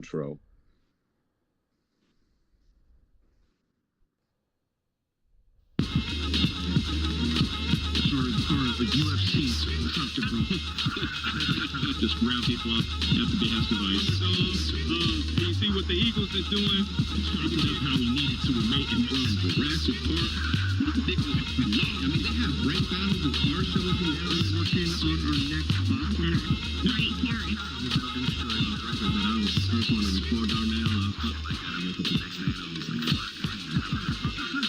Intro. Or the UFC instructor, bro. Just round people up at the behest of ice. So, you see what the Eagles are doing? Talking about how we needed to remain in Jurassic Park. They have rap battles and car shows and now we're working on our next podcast. Right here. I was the first one to record Darnell. I woke up the next day and I was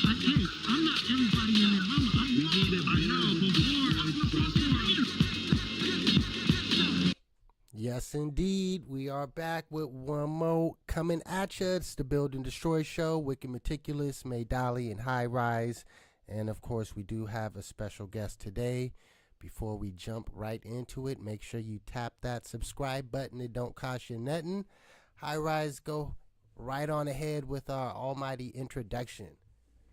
like, hey, I'm not everybody in it. We need it. I know, Yes, indeed. We are back with one more coming at you. It's the Build and Destroy Show. Wicked Meticulous, May Dolly, and High Rise. And of course, we do have a special guest today. Before we jump right into it, make sure you tap that subscribe button. It don't cost you nothing. High Rise, go right on ahead with our almighty introduction.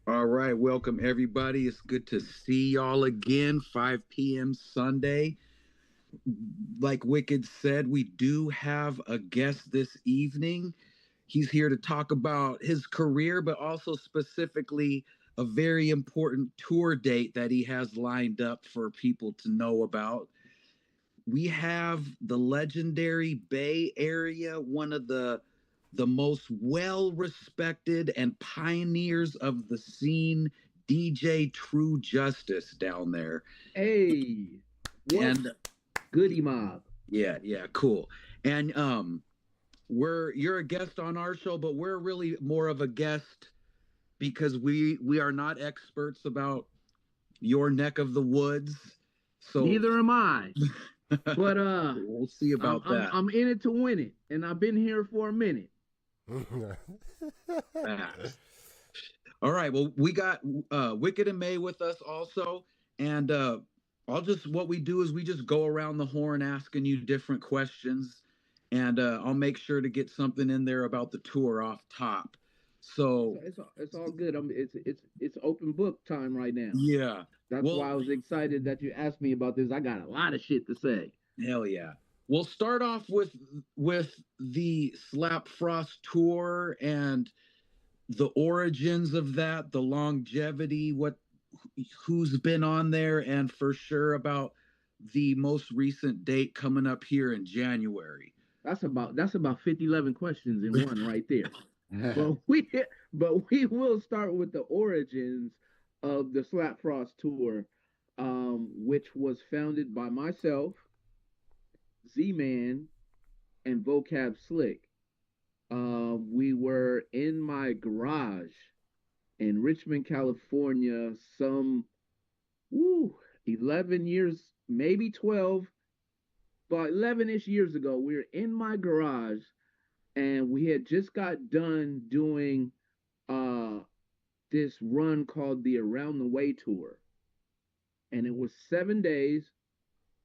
All right, welcome everybody. It's good to see y'all again. 5 p.m. Sunday. Like Wicked said, we do have a guest this evening. He's here to talk about his career, but also specifically a very important tour date that he has lined up for people to know about. We have the legendary Bay Area, one of the most well-respected and pioneers of the scene, DJ True Justice down there. Hey, what? And Goody Mob. yeah, cool. And you're a guest on our show, but we're really more of a guest because we are not experts about your neck of the woods. So Neither am I. But we'll see about that. I'm in it to win it, and I've been here for a minute. All right. Well, we got Wicked and May with us also, and what we do is we just go around the horn asking you different questions, and I'll make sure to get something in there about the tour off top. So it's all good. It's open book time right now. Yeah. That's why I was excited that you asked me about this. I got a lot of shit to say. Hell yeah. We'll start off with the Slap Frost tour and the origins of that, the longevity, who's been on there, and for sure about the most recent date coming up here in January. That's about 11 questions in one right there. but we will start with the origins of the Slap Frost tour, which was founded by myself, Z-Man, and Vocab Slick. We were in my garage in Richmond, California, some 11 years, maybe 12, but 11-ish years ago. We were in my garage, and we had just got done doing this run called the Around the Way tour. And it was 7 days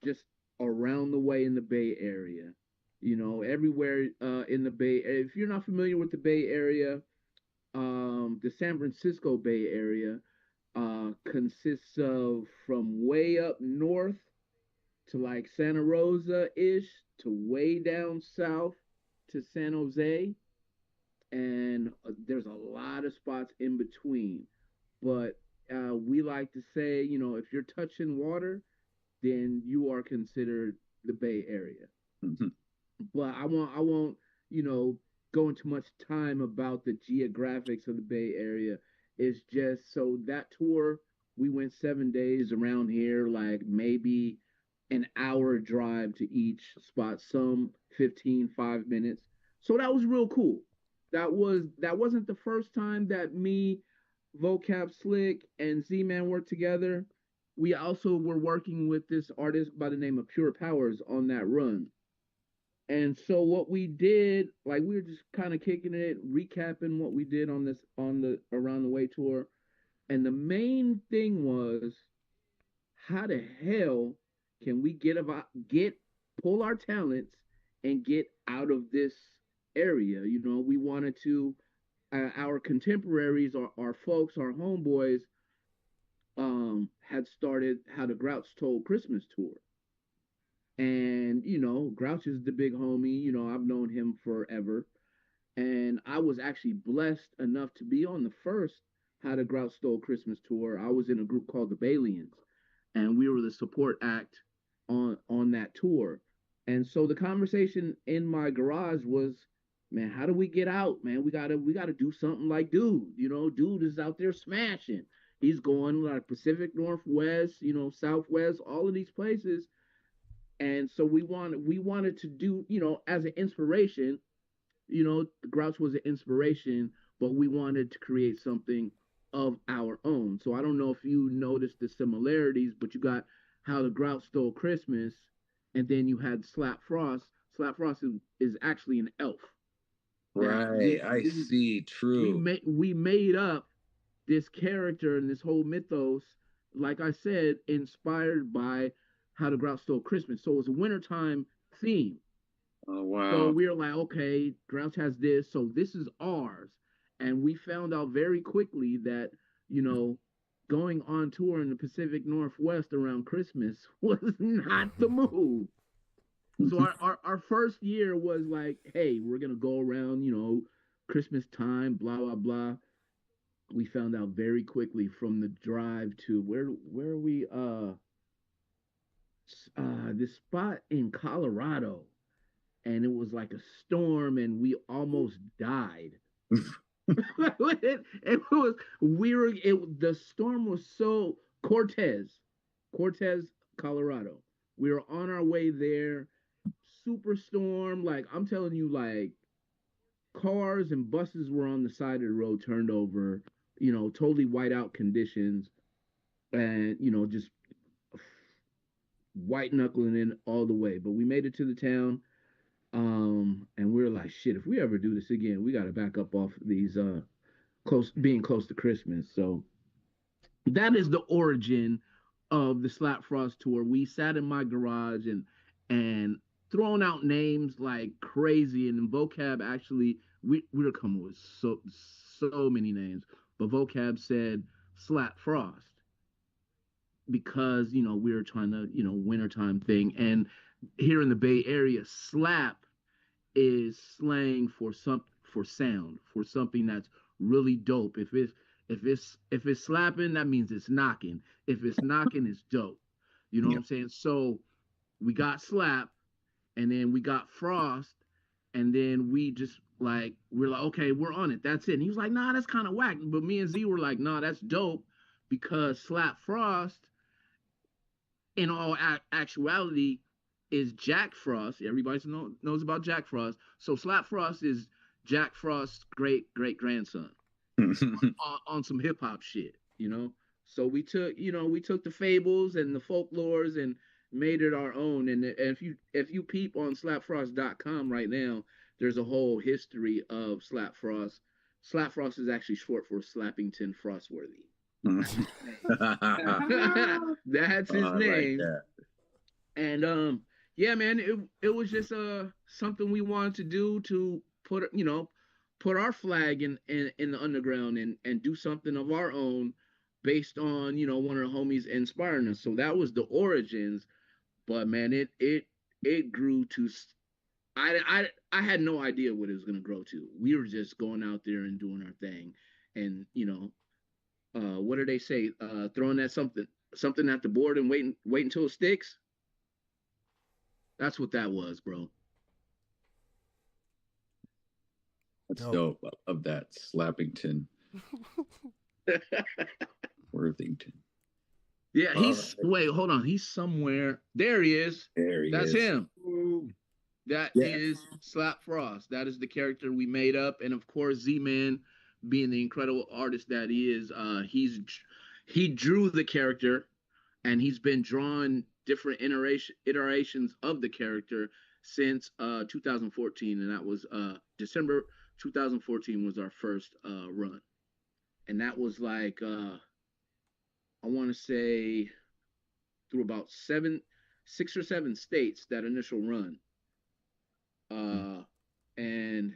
just around the way in the Bay Area. You know, everywhere in the Bay Area. If you're not familiar with the Bay Area, the San Francisco Bay Area consists of from way up north to like Santa Rosa-ish to way down south to San Jose. And there's a lot of spots in between. But we like to say, you know, if you're touching water, then you are considered the Bay Area. Mm-hmm. But I won't, you know, go into much time about the geographics of the Bay Area. It's just so that tour, we went 7 days around here, like maybe an hour drive to each spot, some 5 minutes. So that was real cool. That wasn't the first time that me, Vocab Slick, and Z-Man worked together. We also were working with this artist by the name of Pure Powers on that run. And so what we did, like we were just kind of kicking it, recapping what we did on the Around the Way tour. And the main thing was, how the hell can we pull our talents and get out of this area? You know, we wanted to, our contemporaries, our folks, our homeboys, had started How the Grouch Told Christmas tour. And, you know, Grouch is the big homie. You know, I've known him forever. And I was actually blessed enough to be on the first How the Grout Stole Christmas tour. I was in a group called the Balians, and we were the support act on that tour. And so the conversation in my garage was, man, how do we get out, man? We gotta do something like dude. Dude is out there smashing. He's going like Pacific Northwest, Southwest, all of these places. And so we wanted to do, as an inspiration. Grouch was an inspiration, but we wanted to create something of our own. So I don't know if you noticed the similarities, but you got How the Grouch Stole Christmas, and then you had Slap Frost. Slap Frost is actually an elf that Right. I see. True. we made up this character and this whole mythos, like I said, inspired by How the Grouch Stole Christmas. So it's a wintertime theme. Oh So wow. we're like, okay, Grouch has this, so this is ours. And we found out very quickly that, you know, going on tour in the Pacific Northwest around Christmas was not the move. So our first year was like, hey, we're gonna go around, Christmas time, blah blah blah. We found out very quickly from the drive to where we this spot in Colorado, and it was like a storm and we almost died. it was we were it the storm was so Cortez, Colorado. We were on our way there. Super storm, like I'm telling you, like cars and buses were on the side of the road, turned over. Totally whiteout conditions, and just white knuckling in all the way. But we made it to the town. And we are like, shit, if we ever do this again, we got to back up off these being close to Christmas. So that is the origin of the Slap Frost tour. We sat in my garage and throwing out names like crazy, and then Vocab actually we were coming with so many names, but Vocab said Slap Frost because we were trying to wintertime thing, and here in the Bay Area, slap is slang for sound, for something that's really dope. If it's slapping, that means it's knocking. If it's knocking, it's dope. You know what Yeah. I'm saying? So we got slap, and then we got frost, and then we're like, okay, we're on it. That's it. And he was like, nah, that's kind of whack. But me and Z were like, nah, that's dope because slap frost in all actuality is Jack Frost. Everybody knows about Jack Frost. So Slap Frost is Jack Frost's great grandson on some hip hop shit. So we took the fables and the folklores and made it our own. And if you peep on slapfrost.com right now, there's a whole history of Slap Frost. Slap Frost is actually short for Slappington Frostworthy. That's his I like name. that. And yeah, man, it was just something we wanted to do to put our flag in the underground and do something of our own based on one of the homies inspiring us. So that was the origins. But man, it grew to I had no idea what it was gonna grow to. We were just going out there and doing our thing, and what do they say? Throwing that something at the board and wait until it sticks. That's what that was, bro. That's Dope. dope. Of that Slappington Worthington. Yeah, All he's right. wait, hold on. He's somewhere. There he is. There he That's is. him. That Yeah. is Slap Frost. That is the character we made up. And of course, Z Man, being the incredible artist that he is, he drew the character, and he's been drawing different iterations of the character since 2014, and that was December 2014 was our first run, and that was like I want to say through about 6 or 7 states that initial run, and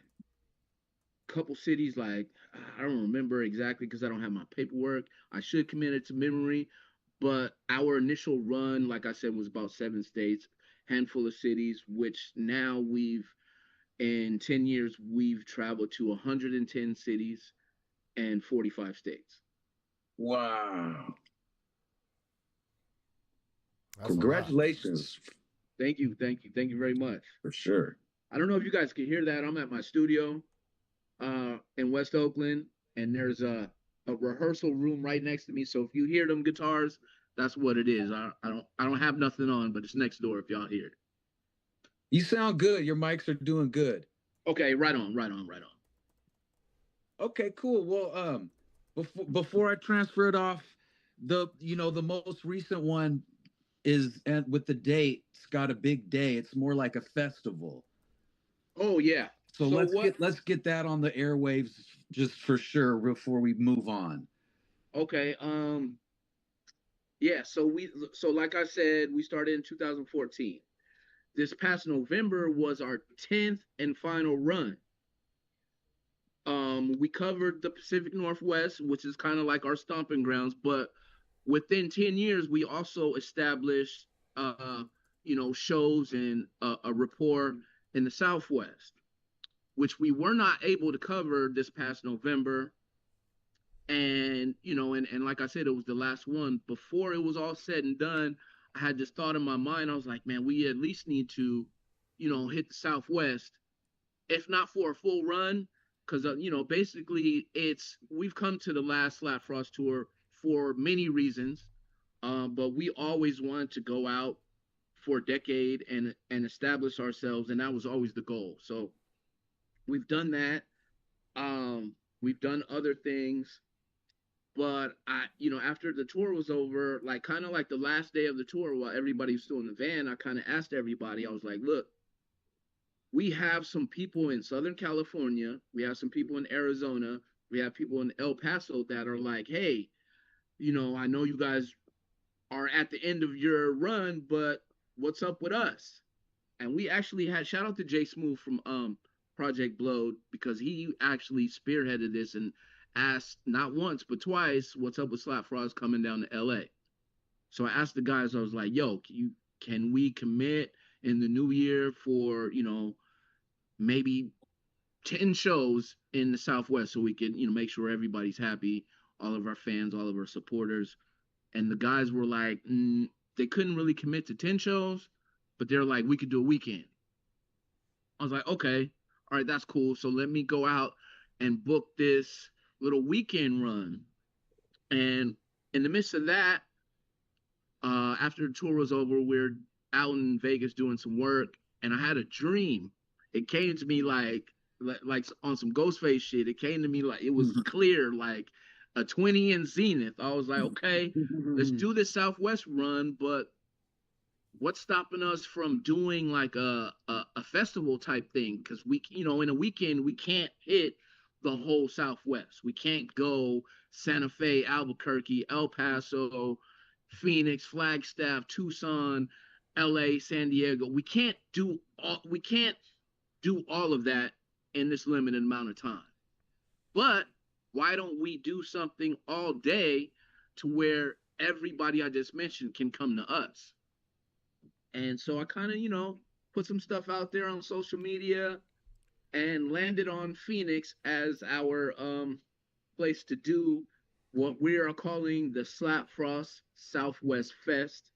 a couple cities like I don't remember exactly because I don't have my paperwork. I should commit it to memory, but our initial run, like I said, was about 7 states, handful of cities, which now we've In 10 years, we've traveled to 110 cities and 45 states. Wow. That's a lot. Congratulations Thank you, thank you, thank you very much. for sure. I don't know if you guys can hear that. I'm at my studio in West Oakland, and there's a rehearsal room right next to me. So if you hear them guitars, that's what it is. I don't have nothing on, but it's next door if y'all hear it. You sound good. Your mics are doing good. Okay, right on, right on, right on. Okay, cool. Well, before I transfer it off, the most recent one is, and with the date, it's got a big day. It's more like a festival. Oh yeah. So So let's what? get that on the airwaves just for sure before we move on. Okay. Yeah. So like I said, we started in 2014. This past November was our 10th and final run. We covered the Pacific Northwest, which is kind of like our stomping grounds, but within 10 years, we also established, shows and a rapport in the Southwest, which we were not able to cover this past November. And like I said, it was the last one. Before it was all said and done, I had this thought in my mind. I was like, man, we at least need to, hit the Southwest, if not for a full run, because basically we've come to the last Slap Frost tour for many reasons, but we always wanted to go out for a decade and establish ourselves, and that was always the goal. So we've done that. We've done other things, but after the tour was over, like kind of like the last day of the tour, while everybody was still in the van, I kind of asked everybody. I was like, look, we have some people in Southern California, we have some people in Arizona, we have people in El Paso that are like, hey, I know you guys are at the end of your run, but what's up with us? And we actually had, shout out to Jay Smooth from Project Blowed, because he actually spearheaded this and asked not once but twice, what's up with Slap Frost coming down to LA? So I asked the guys, I was like, yo, can we commit in the new year for, maybe 10 shows in the Southwest, so we can, make sure everybody's happy, all of our fans, all of our supporters. And the guys were like, they couldn't really commit to 10 shows, but they're like, we could do a weekend. I was like, okay, all right, that's cool. So let me go out and book this little weekend run. And in the midst of that, after the tour was over, we're out in Vegas doing some work, and I had a dream. It came to me like on some Ghostface shit. It came to me like it was clear, like a 20 in Zenith. I was like, okay, let's do this Southwest run, but what's stopping us from doing like a festival type thing? Because we, in a weekend, we can't hit the whole Southwest. We can't go Santa Fe, Albuquerque, El Paso, Phoenix, Flagstaff, Tucson, LA, San Diego. We can't do all of that in this limited amount of time. But why don't we do something all day to where everybody I just mentioned can come to us? And so I kind of, put some stuff out there on social media and landed on Phoenix as our place to do what we are calling the Slap Frost Southwest Fest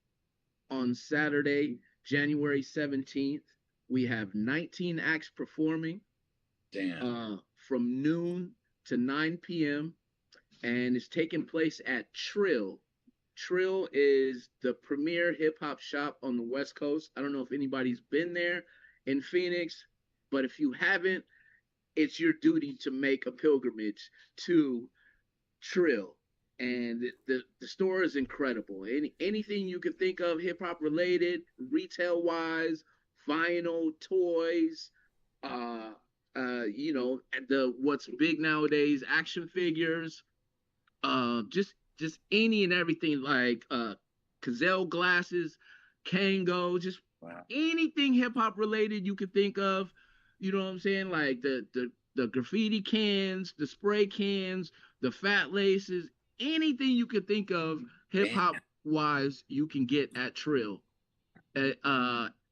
on Saturday, January 17th. We have 19 acts performing. Damn. From noon to 9 p.m. And it's taking place at Trill. Trill is the premier hip hop shop on the West Coast. I don't know if anybody's been there in Phoenix, but if you haven't, it's your duty to make a pilgrimage to Trill. And the store is incredible. Anything you can think of hip hop related, retail wise, vinyl, toys, the what's big nowadays, action figures, just any and everything, like Cazelle glasses, Kango, just Wow. anything hip hop related you could think of. You know what I'm saying? Like the graffiti cans, the spray cans, the fat laces, anything you could think of hip hop wise, you can get at Trill.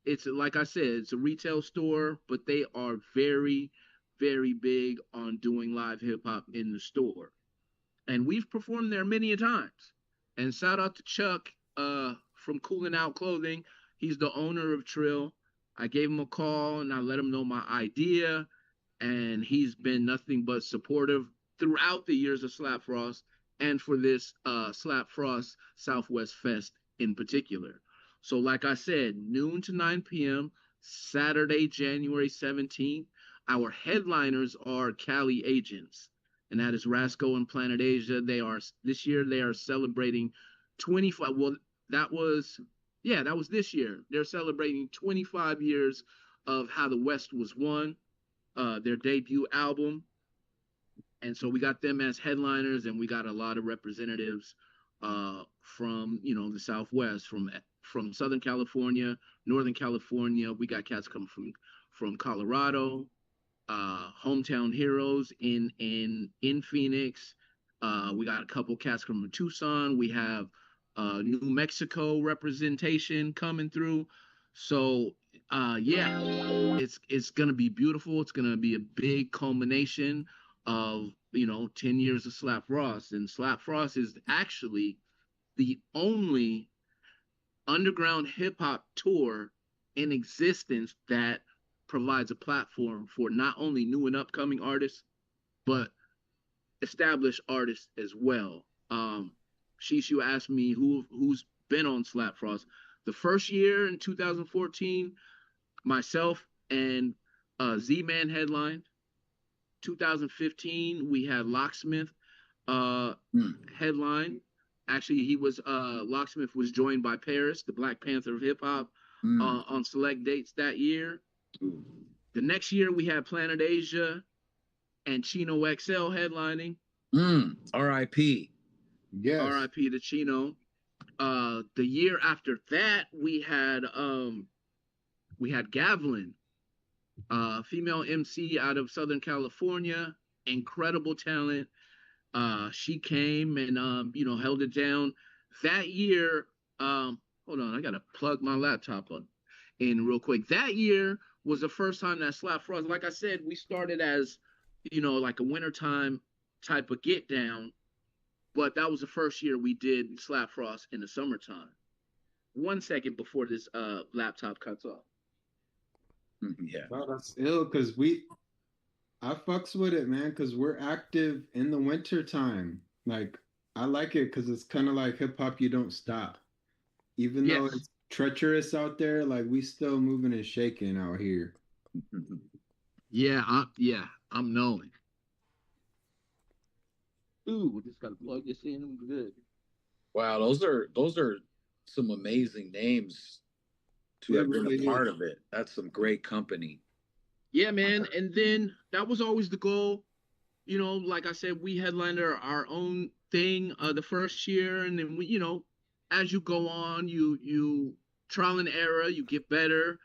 it's like I said, it's a retail store, but they are very, very big on doing live hip hop in the store. And we've performed there many a times. And shout out to Chuck from Cooling Out Clothing. He's the owner of Trill. I gave him a call and I let him know my idea, and he's been nothing but supportive throughout the years of Slap Frost and for this Slap Frost Southwest Fest in particular. So, like I said, noon to 9 p.m., Saturday, January 17th. Our headliners are Cali Agents, and that is Rasco and Planet Asia. They are this year. They are celebrating 25. Well, that was that was this year. They're celebrating 25 years of how the West was won, their debut album. And so we got them as headliners, and we got a lot of representatives from the Southwest, from Southern California, Northern California. We got cats coming from Colorado, hometown heroes in Phoenix. We got a couple cats from Tucson. We have New Mexico representation coming through. So yeah, it's gonna be beautiful. It's gonna be a big culmination of 10 years of Slap Frost, and Slap Frost is actually the only underground hip hop tour in existence that provides a platform for not only new and upcoming artists, but established artists as well. Sheesh, you asked me who's been on Slap Frost. The first year in 2014, myself and Z-Man headlined. 2015, we had Locksmith headline. Actually, he was Locksmith was joined by Paris, the Black Panther of hip hop, on select dates that year. The next year, we had Planet Asia and Chino XL headlining. R.I.P. Yes. R.I.P. to Chino. The year after that, we had Gavlin, female MC out of Southern California, incredible talent. She came and held it down. That year, hold on, I gotta plug my laptop in real quick. That year was the first time that Slap Frost, like I said, we started as like a wintertime type of get down, but that was the first year we did Slap Frost in the summertime. 1 second before this laptop cuts off. Yeah. Wow, that's ill because I fucks with it, man, because we're active in the winter time. Like, I like it because it's kind of like hip hop, you don't stop. Even though it's treacherous out there, like, we still moving and shaking out here. Yeah, I'm knowing. Ooh, we just gotta plug this in. We're good. Wow, those are some amazing names to have been a part of it. That's some great company. Yeah, man. And then that was always the goal. Like I said, we headlined our own thing the first year, and then we, as you go on, you trial and error, you get better.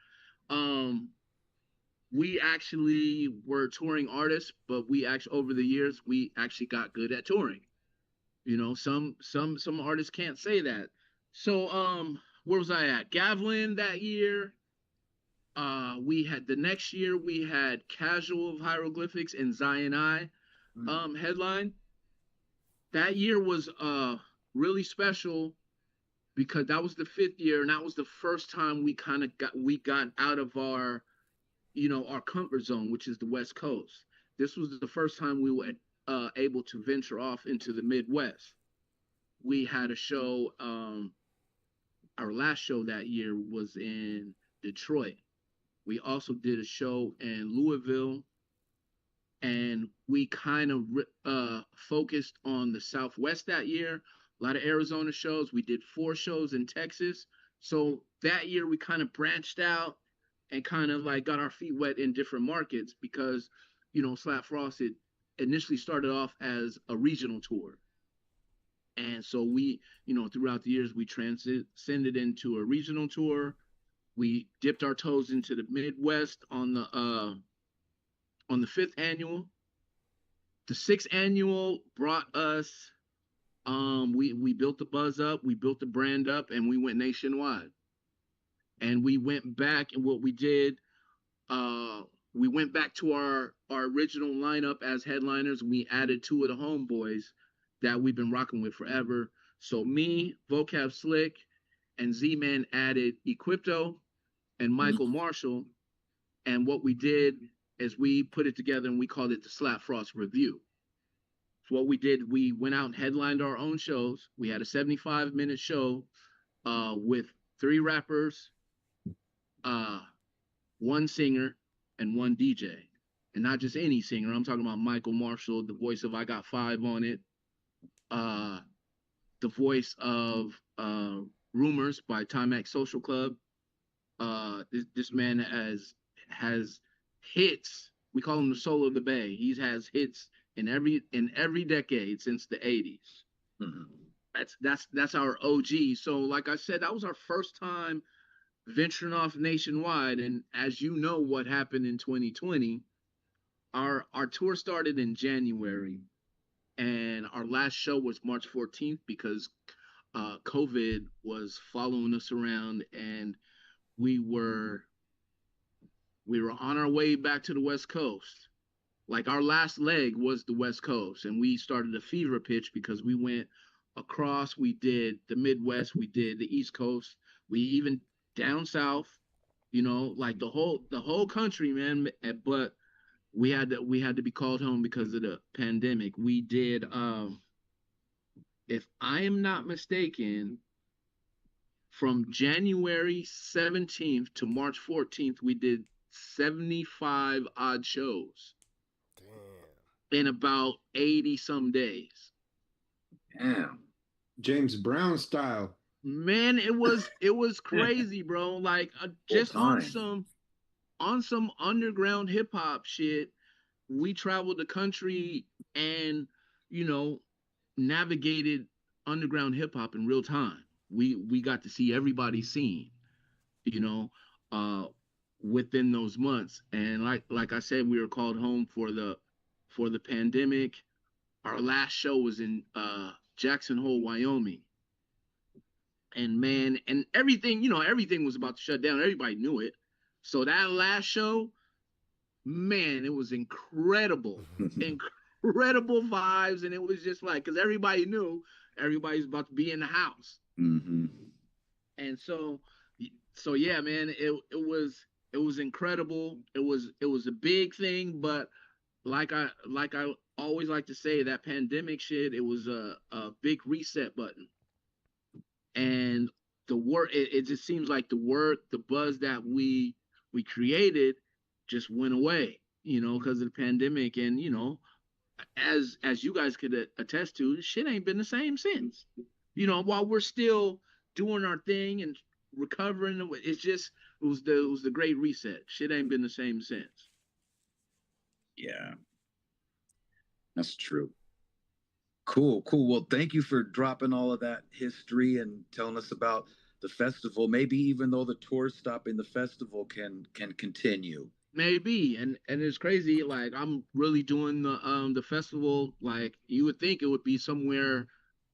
We actually were touring artists, but we actually over the years we actually got good at touring. Some artists can't say that. So where was I at? Gavlin that year. We had the next year we had Casual of Hieroglyphics and Zion I headline. That year was really special because that was the 5th year, and that was the first time we got out of our our comfort zone, which is the West Coast. This was the first time we were able to venture off into the Midwest. We had a show. Our last show that year was in Detroit. We also did a show in Louisville, and we kind of focused on the Southwest that year. A lot of Arizona shows. We did 4 shows in Texas. So that year we kind of branched out and kind of like got our feet wet in different markets because, Slap Frost it initially started off as a regional tour. And so we, throughout the years, we transcended into a regional tour. We dipped our toes into the Midwest on the 5th annual. The 6th annual brought us, we built the buzz up, we built the brand up, and we went nationwide. and we went back, and what we did, uh, we went back to our original lineup as headliners. We added two of the homeboys that we've been rocking with forever. So me, Vocab Slick, and Z-Man added Equipto and Michael Marshall. And what we did is we put it together and we called it the Slap Frost Review. So what we did, we went out and headlined our own shows. We had a 75-minute show with three rappers, uh, one singer, and one DJ. And not just any singer. I'm talking about Michael Marshall, the voice of I Got Five on it, uh, the voice of Rumors by Timex Social Club. This man has hits. We call him the soul of the Bay. He has hits in every decade since the 80s. That's our OG. So like I said, that was our first time venturing off nationwide. And as you know what happened in 2020, our tour started in January, and our last show was March 14th because COVID was following us around, and we were on our way back to the West Coast. Like our last leg was the West Coast, and we started a fever pitch because we went across. We did the Midwest, we did the East Coast, we even down south. You know, like the whole country, man. But we had to be called home because of the pandemic. We did, if I am not mistaken, from January 17th to March 14th, we did 75 odd shows. Damn. In about 80 some days. Damn. James Brown style. Man, it was crazy, bro. Like just on some underground hip hop shit. We traveled the country and, you know, navigated underground hip hop in real time. We got to see everybody's scene, you know, within those months. And like I said, we were called home for the pandemic. Our last show was in Jackson Hole, Wyoming. And man, and everything, you know, everything was about to shut down. Everybody knew it. So that last show, man, it was incredible. Incredible vibes. And it was just like, because everybody knew everybody's about to be in the house. Mm-hmm. And so yeah, man, it was incredible. It was a big thing, but like I always like to say, that pandemic shit, it was a big reset button. And the work, it just seems like the buzz that we created just went away, you know, because of the pandemic. And you know, as you guys could attest to, shit ain't been the same since. You know, while we're still doing our thing and recovering, it was the great reset. Shit ain't been the same since. Yeah, that's true. Cool. Well, thank you for dropping all of that history and telling us about the festival. Maybe even though the tour stopping, the festival can continue. Maybe, and it's crazy. Like I'm really doing the festival. Like you would think it would be somewhere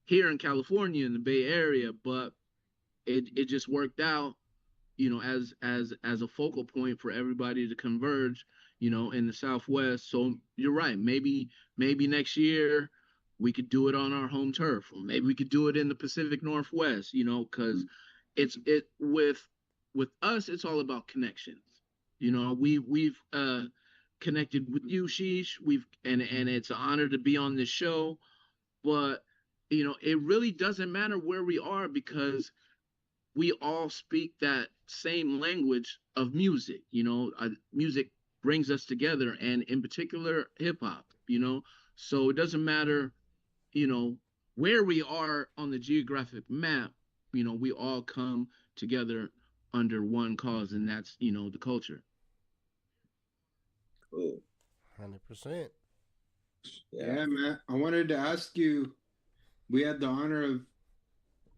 here in California in the Bay Area, but it just worked out, you know, as a focal point for everybody to converge, you know, in the Southwest. So you're right. Maybe next year we could do it on our home turf, or maybe we could do it in the Pacific Northwest, you know, because it's with us, it's all about connections. You know, we've connected with you, Sheesh. And it's an honor to be on this show. But you know, it really doesn't matter where we are because we all speak that same language of music. You know, music brings us together, and in particular, hip hop. You know, so it doesn't matter, you know, where we are on the geographic map. You know, we all come together under one cause, and that's, you know, the culture. Cool. 100%. Yeah, man. I wanted to ask you, we had the honor of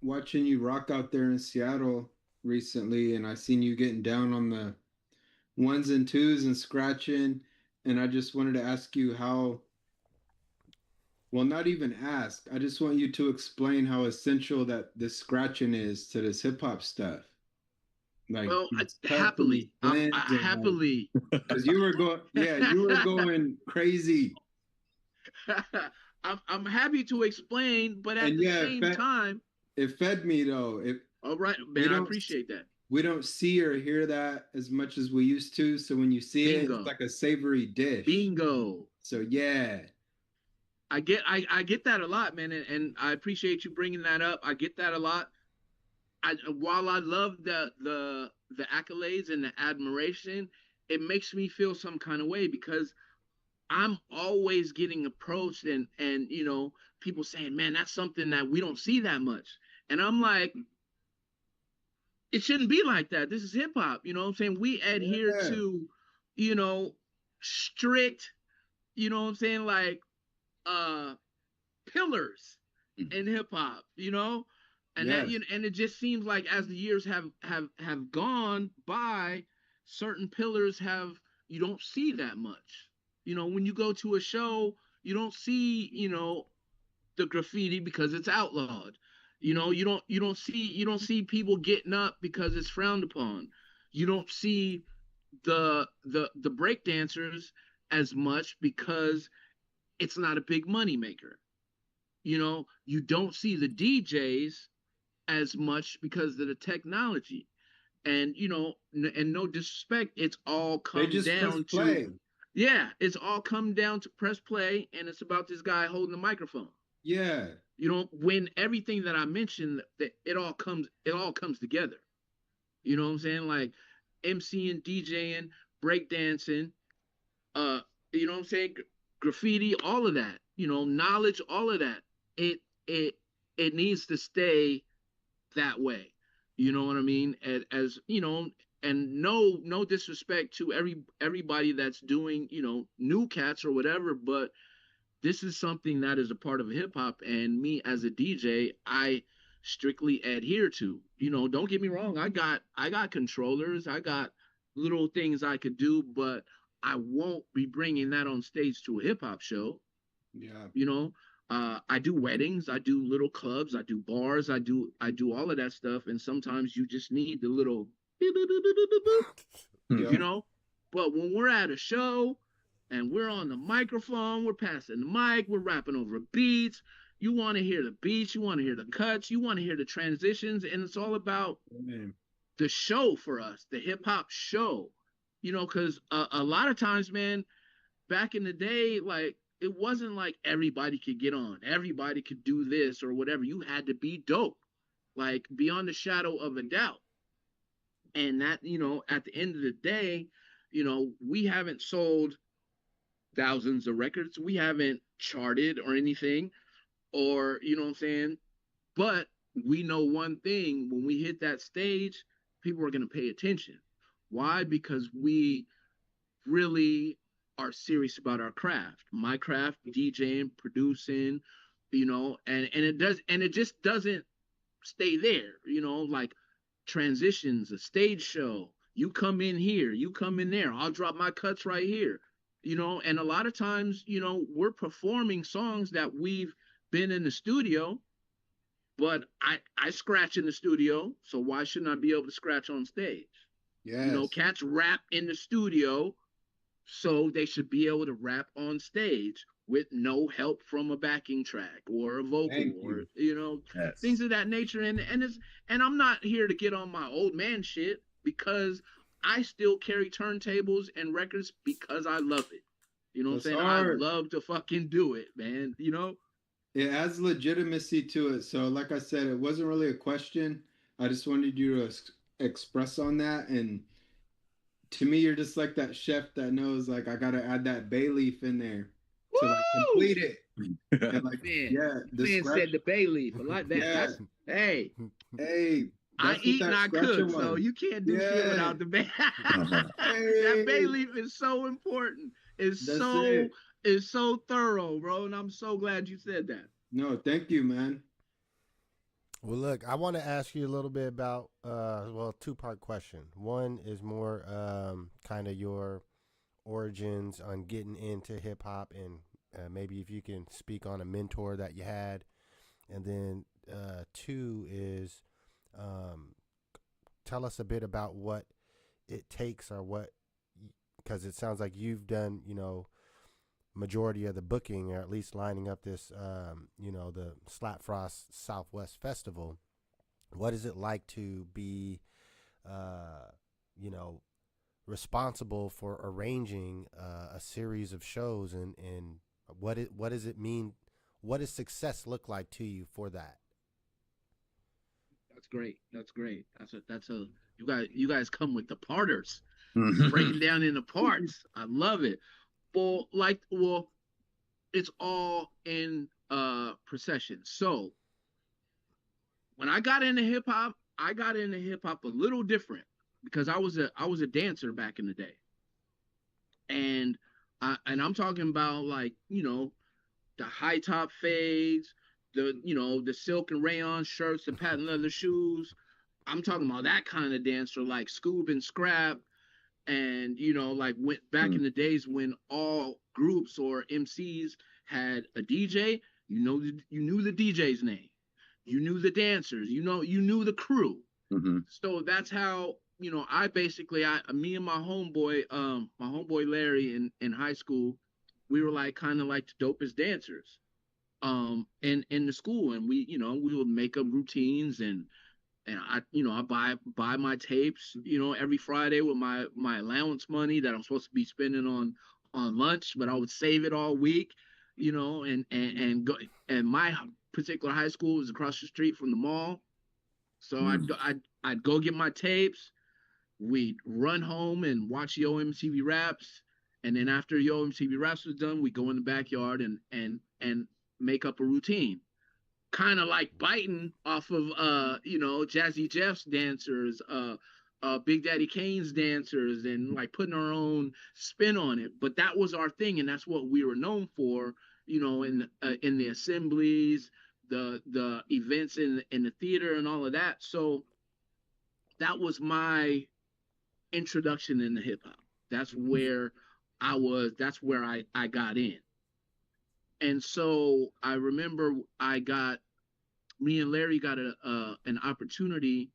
watching you rock out there in Seattle recently, and I seen you getting down on the ones and twos and scratching. And I just wanted to ask you how, well, not even ask, I just want you to explain how essential that this scratching is to this hip hop stuff. like Well, these cuts and these happily, I blends and like happily. because you were going, yeah, you were going crazy. I'm happy to explain, but at And the yeah, same time, it fed me though. all right, We man, I don't appreciate that. we don't see or hear that as much as we used to. So when you see it, it's Bingo, like a savory dish. bingo. So yeah, I get that a lot, man, and I appreciate you bringing that up. I get that a lot. While I love the accolades and the admiration, it makes me feel some kind of way because I'm always getting approached and people saying, "Man, that's something that we don't see that much." And I'm like, it shouldn't be like that. This is hip hop, you know what I'm saying? We adhere yeah, to, you know, strict, like uh pillars in hip hop, and that yes. and it just seems like as the years have gone by, certain pillars have you don't see that much. When you go to a show, you don't see the graffiti because it's outlawed. You don't see people getting up because it's frowned upon. You don't see the break dancers as much because it's not a big money maker. You don't see the DJs as much because of the technology. And and no disrespect, it's all They come just press down to, play. yeah, it's all come down to press play, and it's about this guy holding the microphone. Yeah, When everything that I mentioned, that it all comes together. You know what I'm saying? Like MCing, DJing, breakdancing, uh, you know what I'm saying? Graffiti, all of that, knowledge, all of that. It it it needs to stay that way. You know what I mean? As and no disrespect to everybody that's doing, new cats or whatever, but this is something that is a part of hip hop, and me as a DJ, I strictly adhere to. Don't get me wrong, I got controllers, I got little things I could do, but I won't be bringing that on stage to a hip hop show. yeah. You know, I do weddings, I do little clubs, I do bars, I do all of that stuff, and sometimes you just need the little beep, beep, beep, beep, beep, beep, beep, Yeah. you know. But when we're at a show and we're on the microphone, we're passing the mic, we're rapping over beats. You want to hear the beats, you want to hear the cuts, you want to hear the transitions, and it's all about Man. the show for us, the hip hop show. Because a lot of times, man, back in the day, like it wasn't like everybody could get on, everybody could do this or whatever. You had to be dope, like beyond the shadow of a doubt. And that, at the end of the day, we haven't sold thousands of records. We haven't charted or anything, or, you know what I'm saying? But we know one thing: when we hit that stage, people are going to pay attention. Why? Because we really are serious about our craft. My craft, DJing, producing, and it just doesn't stay there, like transitions, a stage show. You come in here, you come in there. I'll drop my cuts right here. And a lot of times, we're performing songs that we've been in the studio, but I scratch in the studio, so why shouldn't I be able to scratch on stage? Yes. Cats rap in the studio, so they should be able to rap on stage with no help from a backing track or a vocal Thank or you. Yes. things of that nature. And I'm not here to get on my old man shit, because I still carry turntables and records because I love it. You know what I'm That's saying? I hard. love to fucking do it, man. It adds legitimacy to it. So, like I said, it wasn't really a question. I just wanted you to express on that. And to me, you're just like that chef that knows, like, I gotta add that bay leaf in there to like Woo! complete it. And like, Man, yeah, the man said scratch. the bay leaf. I like that. Yeah. Hey, Hey, I that's what eat and that I scratcher cook, so was. you can't do shit Yeah. without the bay. Uh-huh. That bay Hey, leaf is so important. It's that's so it. it's so thorough, bro, and I'm so glad you said that. No, thank you, man. Well, look, I want to ask you a little bit about, well, two-part question. One is more kind of your origins on getting into hip hop, and maybe if you can speak on a mentor that you had. And then two is um, tell us a bit about what it takes, or what, because it sounds like you've done, majority of the booking, or at least lining up this, the Slapfrost Southwest Festival. What is it like to be, you know, responsible for arranging a series of shows, and what does it mean? What does success look like to you for that? That's great. That's great. That's a you guys come with the parters, Mhm. breaking down into parts. I love it. Well, it's all in procession. So when I got into hip hop a little different because I was a dancer back in the day, and I'm talking about, like, the high top fades, the silk and rayon shirts, the patent leather shoes. I'm talking about that kind of dancer, like Scoob and Scrap, and like, went back in the days when all groups or MCs had a DJ. You knew the DJ's name, you knew the dancers, you knew the crew. Mhm. So that's how, I basically, me and my homeboy Larry in high school, we were like kind of like the dopest dancers in the school, and we would make up routines, and I buy my tapes, every Friday with my allowance money that I'm supposed to be spending on lunch, but I would save it all week, and go. And my particular high school was across the street from the mall, so Mm. I'd go get my tapes. We'd run home and watch Yo MTV Raps, and then after Yo MTV Raps was done, we go in the backyard and make up a routine, kind of like biting off of Jazzy Jeff's dancers, Big Daddy Kane's dancers, and like putting our own spin on it. But that was our thing, and that's what we were known for. In the assemblies, the events in the theater, and all of that. So that was my introduction into hip hop. That's where I was. That's where I got in. And so I remember me and Larry got an opportunity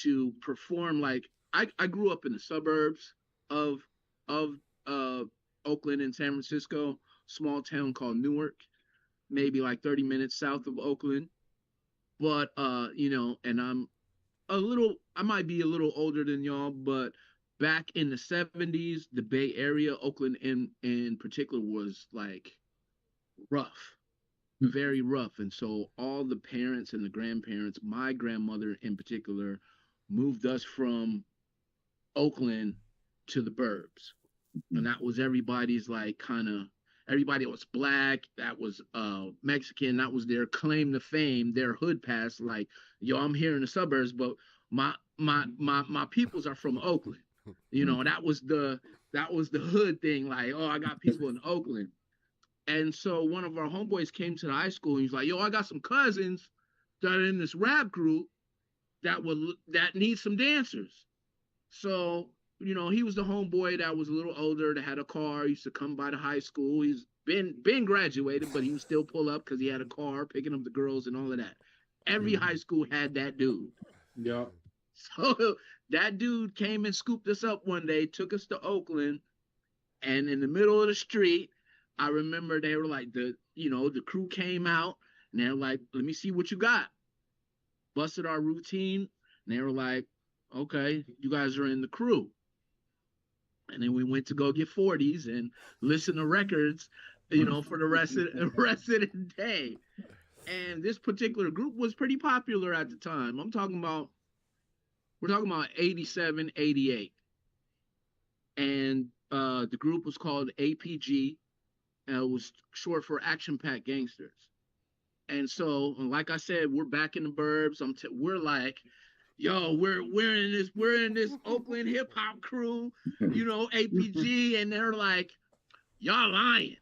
to perform. Like, I grew up in the suburbs of of uh, Oakland and San Francisco, small town called Newark, maybe like 30 minutes south of Oakland. But and I might be a little older than y'all, but back in the 70s, the Bay Area, Oakland in particular, was like rough, very rough. And so all the parents and the grandparents, my grandmother in particular, moved us from Oakland to the burbs. And that was everybody's, like, kind of, everybody that was black, that was Mexican, that was their claim to fame, their hood pass. Like, yo, I'm here in the suburbs, but my peoples are from Oakland. That was the hood thing. Like, oh, I got people in Oakland. And so one of our homeboys came to the high school, and he's like, yo, I got some cousins that are in this rap group that need some dancers. So, he was the homeboy that was a little older, that had a car, used to come by the high school. He's been graduated, but he would still pull up because he had a car, picking up the girls and all of that. Every high school had that dude. Yep. So that dude came and scooped us up one day, took us to Oakland, and in the middle of the street, I remember they were like, the crew came out, and they're like, let me see what you got. Busted our routine, and they were like, okay, you guys are in the crew. And then we went to go get 40s and listen to records, for the rest of the day. And this particular group was pretty popular at the time. We're talking about 87, 88. And the group was called APG, and it was short for Action Pack Gangsters. And so, like I said, we're back in the burbs. We're like, yo, we're in this Oakland hip hop crew, APG, and they're like, y'all lying.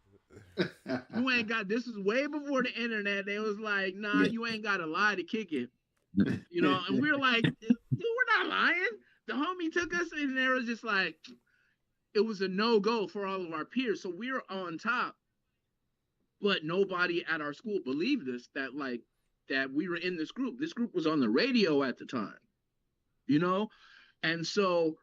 You ain't got. This is way before the internet. They was like, nah, Yeah. you ain't got to lie to kick it, And we're like, dude, we're not lying. The homie took us, and there was just like, it was a no go for all of our peers. So we were on top, but nobody at our school believed us that we were in this group. This group was on the radio at the time. you know? And so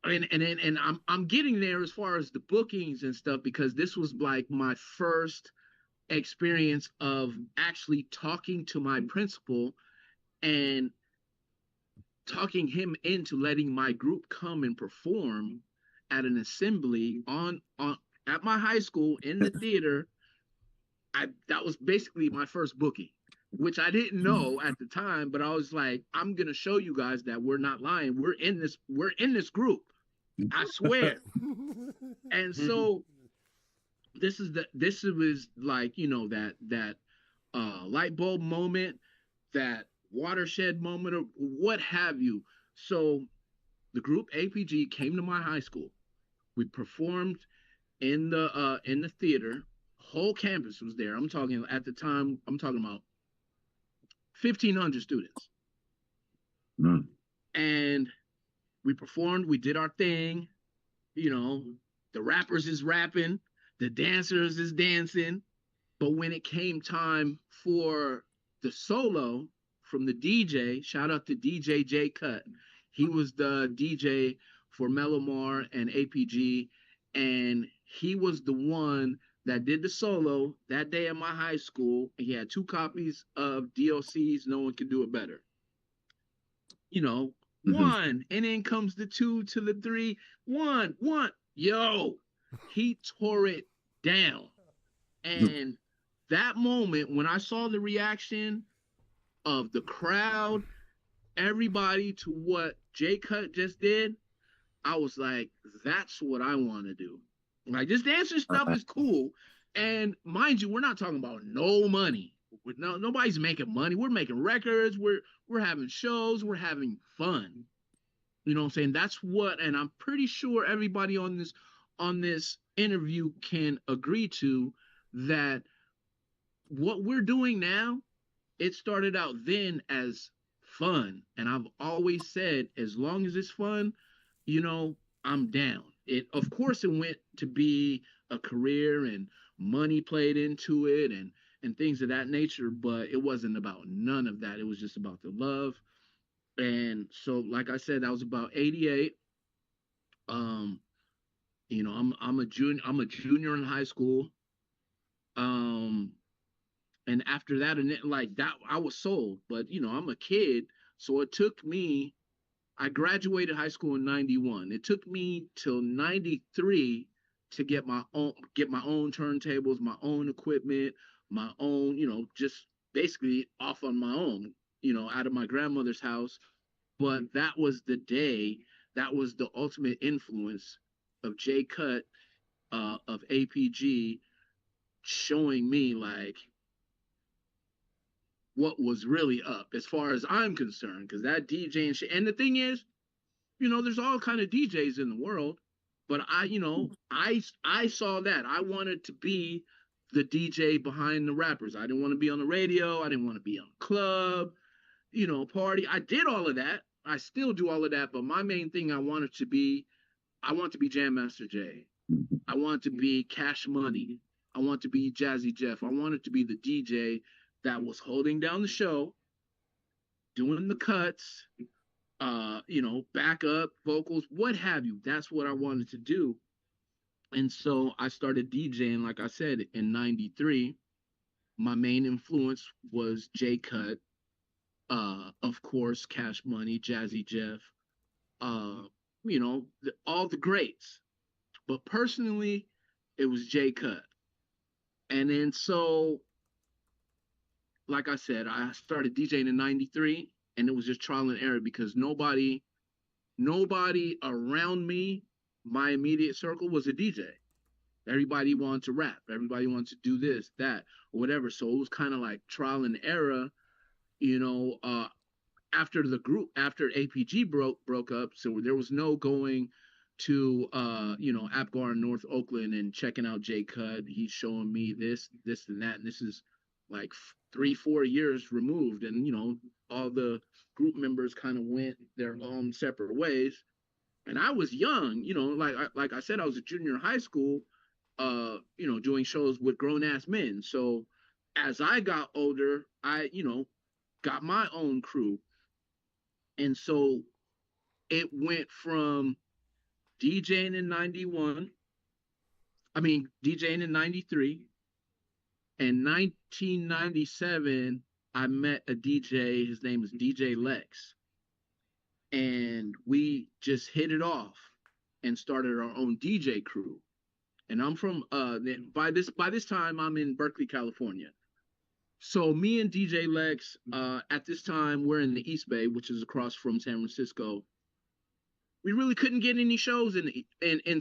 and I'm getting there as far as the bookings and stuff because this was like my first experience of actually talking to my principal and talking him into letting my group come and perform at an assembly on at my high school in the theater. I That was basically my first booking, which I didn't know at the time, but I was like, I'm gonna show you guys that we're not lying. We're in this group. I swear. And so this was like, that light bulb moment, that watershed moment, or what have you. So the group APG came to my high school. We performed in the theater. Whole campus was there. I'm talking at the time. I'm talking about 1,500 students, Mm. and we performed. We did our thing. You know, the rappers is rapping, the dancers is dancing. But when it came time for the solo from the DJ, shout out to DJ J Cut. He was the DJ for Melomar and APG, and he was the one that did the solo that day at my high school. He had 2 copies of DLC's No One Can Do It Better. Mhm. One, and then comes the two to the three. One. Yo, he tore it down. And that moment when I saw the reaction of the crowd, everybody to what J Cut just did, I was like, that's what I want to do. Like this dancing stuff is cool. And mind you, we're not talking about no money. Nobody's making money. We're making records. We're having shows. We're having fun. You know what I'm saying? That's what, and I'm pretty sure everybody on this interview can agree to that what we're doing now, it started out then as fun. And I've always said, as long as it's fun, you know, I'm down. It, of course, it went to be a career and money played into it and things of that nature, but it wasn't about none of that. It was just about the love. And so, like I said, that was about 88. Um, I'm a junior in high school. Um, and after that, and like that, I was sold. But I'm a kid, so it took me. I graduated high school in '91. It took me till '93 to get my own turntables, my own equipment, my own, just basically off on my own, out of my grandmother's house. But that was the day. That was the ultimate influence of J Cut, of APG, showing me like what was really up as far as I'm concerned. Because that DJ and shit. And the thing is, there's all kind of DJs in the world, but I saw that. I wanted to be the DJ behind the rappers. I didn't want to be on the radio. I didn't want to be on club, party. I did all of that. I still do all of that, but my main thing I want to be Jam Master Jay. I want to be Cash Money. I want to be Jazzy Jeff. I wanted to be the DJ that was holding down the show, doing the cuts, backup vocals, what have you. That's what I wanted to do. And so I started DJing, like I said, in '93. My main influence was J Cut, of course, Cash Money, Jazzy Jeff, uh, all the greats. But personally, it was J Cut. And then so, like I said, I started DJing in '93, and it was just trial and error because nobody around me, my immediate circle, was a DJ. Everybody wanted to rap. Everybody wanted to do this, that, or whatever. So it was kind of like trial and error, you know. After APG broke up, so there was no going to Apgar in North Oakland and checking out J Cut. He's showing me this and that, and this is like 3-4 years removed, and all the group members kind of went their own separate ways. And I was young, like I said, I was a junior in high school, doing shows with grown ass men. So as I got older, I got my own crew. And so it went from DJing in 91, DJing in 93. In 1997, I met a DJ. His name was DJ Lex. And we just hit it off and started our own DJ crew. And I'm from by this time I'm in Berkeley, California. So me and DJ Lex, at this time we're in the East Bay, which is across from San Francisco. We really couldn't get any shows in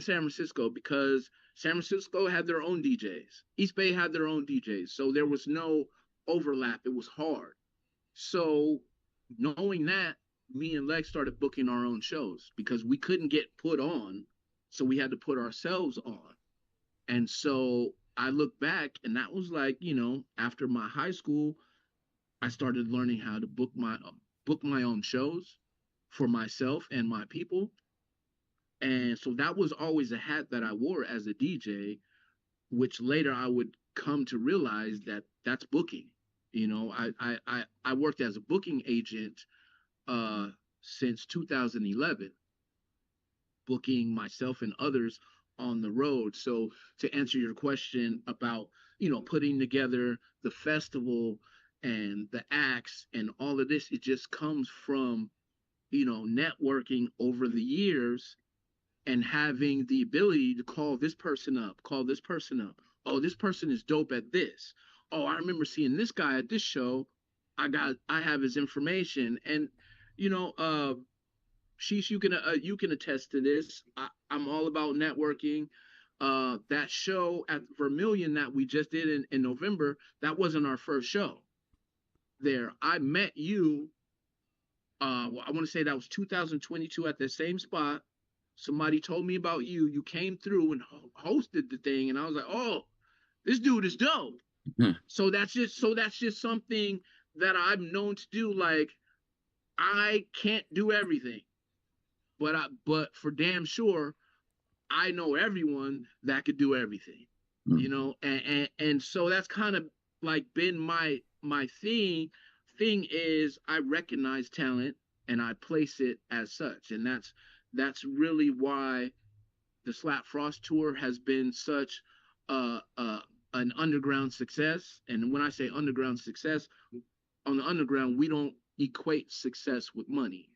San Francisco because San Francisco had their own DJs. East Bay had their own DJs. So there was no overlap. It was hard. So knowing that, me and Lex started booking our own shows because we couldn't get put on. So we had to put ourselves on. And so I look back, and that was like, after my high school, I started learning how to book my own shows for myself and my people. And so that was always a hat that I wore as a DJ, which later I would come to realize that that's booking. I worked as a booking agent since 2011, booking myself and others on the road. So to answer your question about, putting together the festival and the acts and all of this, it just comes from, networking over the years and having the ability to call this person up, call this person up. Oh, this person is dope at this. Oh, I remember seeing this guy at this show. I have his information. And, Sheesh, you can attest to this. I'm all about networking. That show at Vermilion that we just did in November, that wasn't our first show there. I met you. I want to say that was 2022 at the same spot. Somebody told me about you. You came through and hosted the thing, and I was like, "Oh, this dude is dope." So that's just something that I'm known to do. Like, I can't do everything, but for damn sure, I know everyone that could do everything. And so that's kind of like been my thing. Thing is, I recognize talent and I place it as such, and that's really why the Slap Frost tour has been such an underground success. And when I say underground success, on the underground, we don't equate success with money.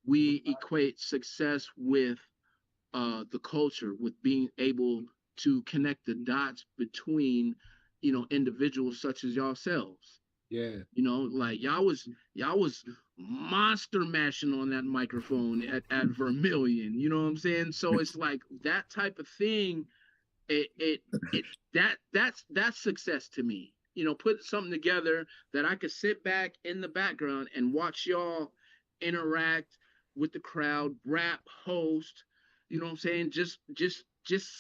We equate success with the culture, with being able to connect the dots between, individuals such as yourselves. Yeah. Like y'all was monster mashing on that microphone at Vermilion. You know what I'm saying? So it's like that type of thing. That's success to me. Put something together that I could sit back in the background and watch y'all interact with the crowd, rap, host. You know what I'm saying? Just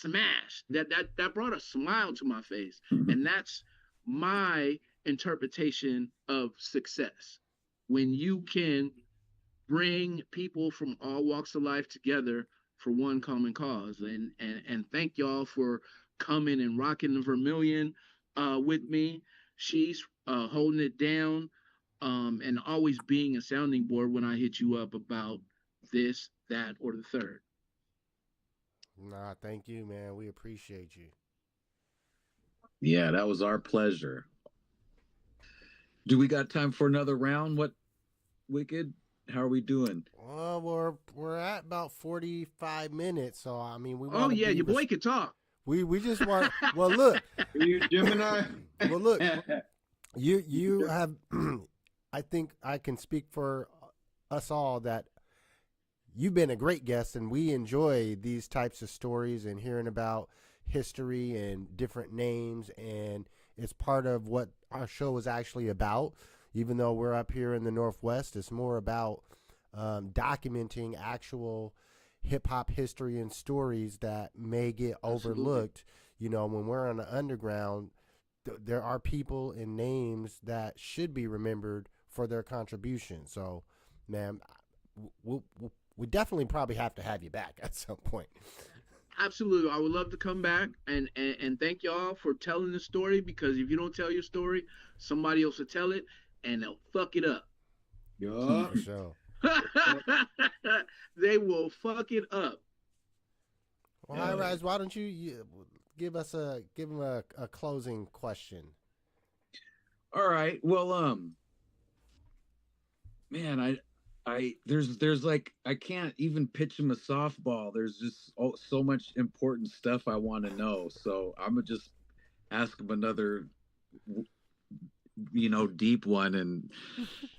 smash. That brought a smile to my face, and that's my interpretation of success. When you can bring people from all walks of life together for one common cause. And thank y'all for coming and rocking the Vermilion with me. She's holding it down and always being a sounding board when I hit you up about this, that, or the third. Nah, thank you, man. We appreciate you. Yeah, that was our pleasure. Do we got time for another round? What, Wicked? How are we doing? Well, we're at about 45 minutes, so I mean, we want. Oh yeah, your boy can talk. We just want. Well, look. Are you Gemini? Well, look. You have. I think I can speak for us all that you've been a great guest, and we enjoy these types of stories and hearing about history and different names, and it's part of what our show is actually about. Even though we're up here in the Northwest, it's more about documenting actual hip-hop history and stories that may get overlooked. Absolutely. When we're on the underground, there are people and names that should be remembered for their contribution. So, man, we definitely probably have to have you back at some point. Absolutely. I would love to come back and thank y'all for telling the story, because if you don't tell your story, somebody else will tell it and they'll fuck it up. Yeah. For sure. They will fuck it up. Well, High Rise, why don't you give him a closing question? All right. Well, man, there's like I can't even pitch him a softball. There's just so much important stuff I want to know. So I'm gonna just ask him another, deep one, and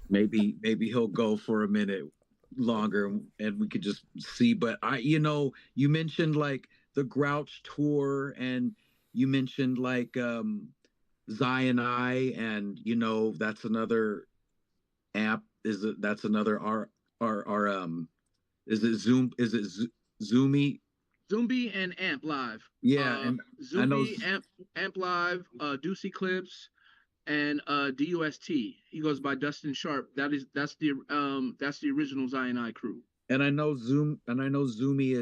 maybe he'll go for a minute longer, and we could just see. But you mentioned like the Grouch tour, and you mentioned like Zion I, and that's another app. That's another our is it Zoomy? Zumbi and Amp Live. Yeah, and I know. Zumbi, Amp Live, Doechii Clips, and DUST. He goes by Dustin Sharp. That's the original Zion I crew. And I know Zoomy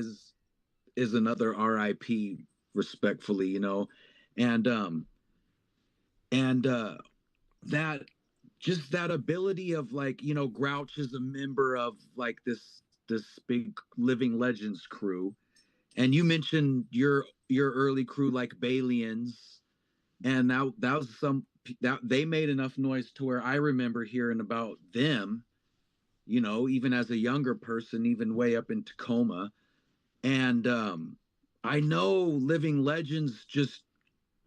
is another RIP, respectfully, and that just that ability of like, Grouch is a member of like this big Living Legends crew, and you mentioned your early crew like Balians, and that was that they made enough noise to where I remember hearing about them, even as a younger person, even way up in Tacoma. And I know Living Legends just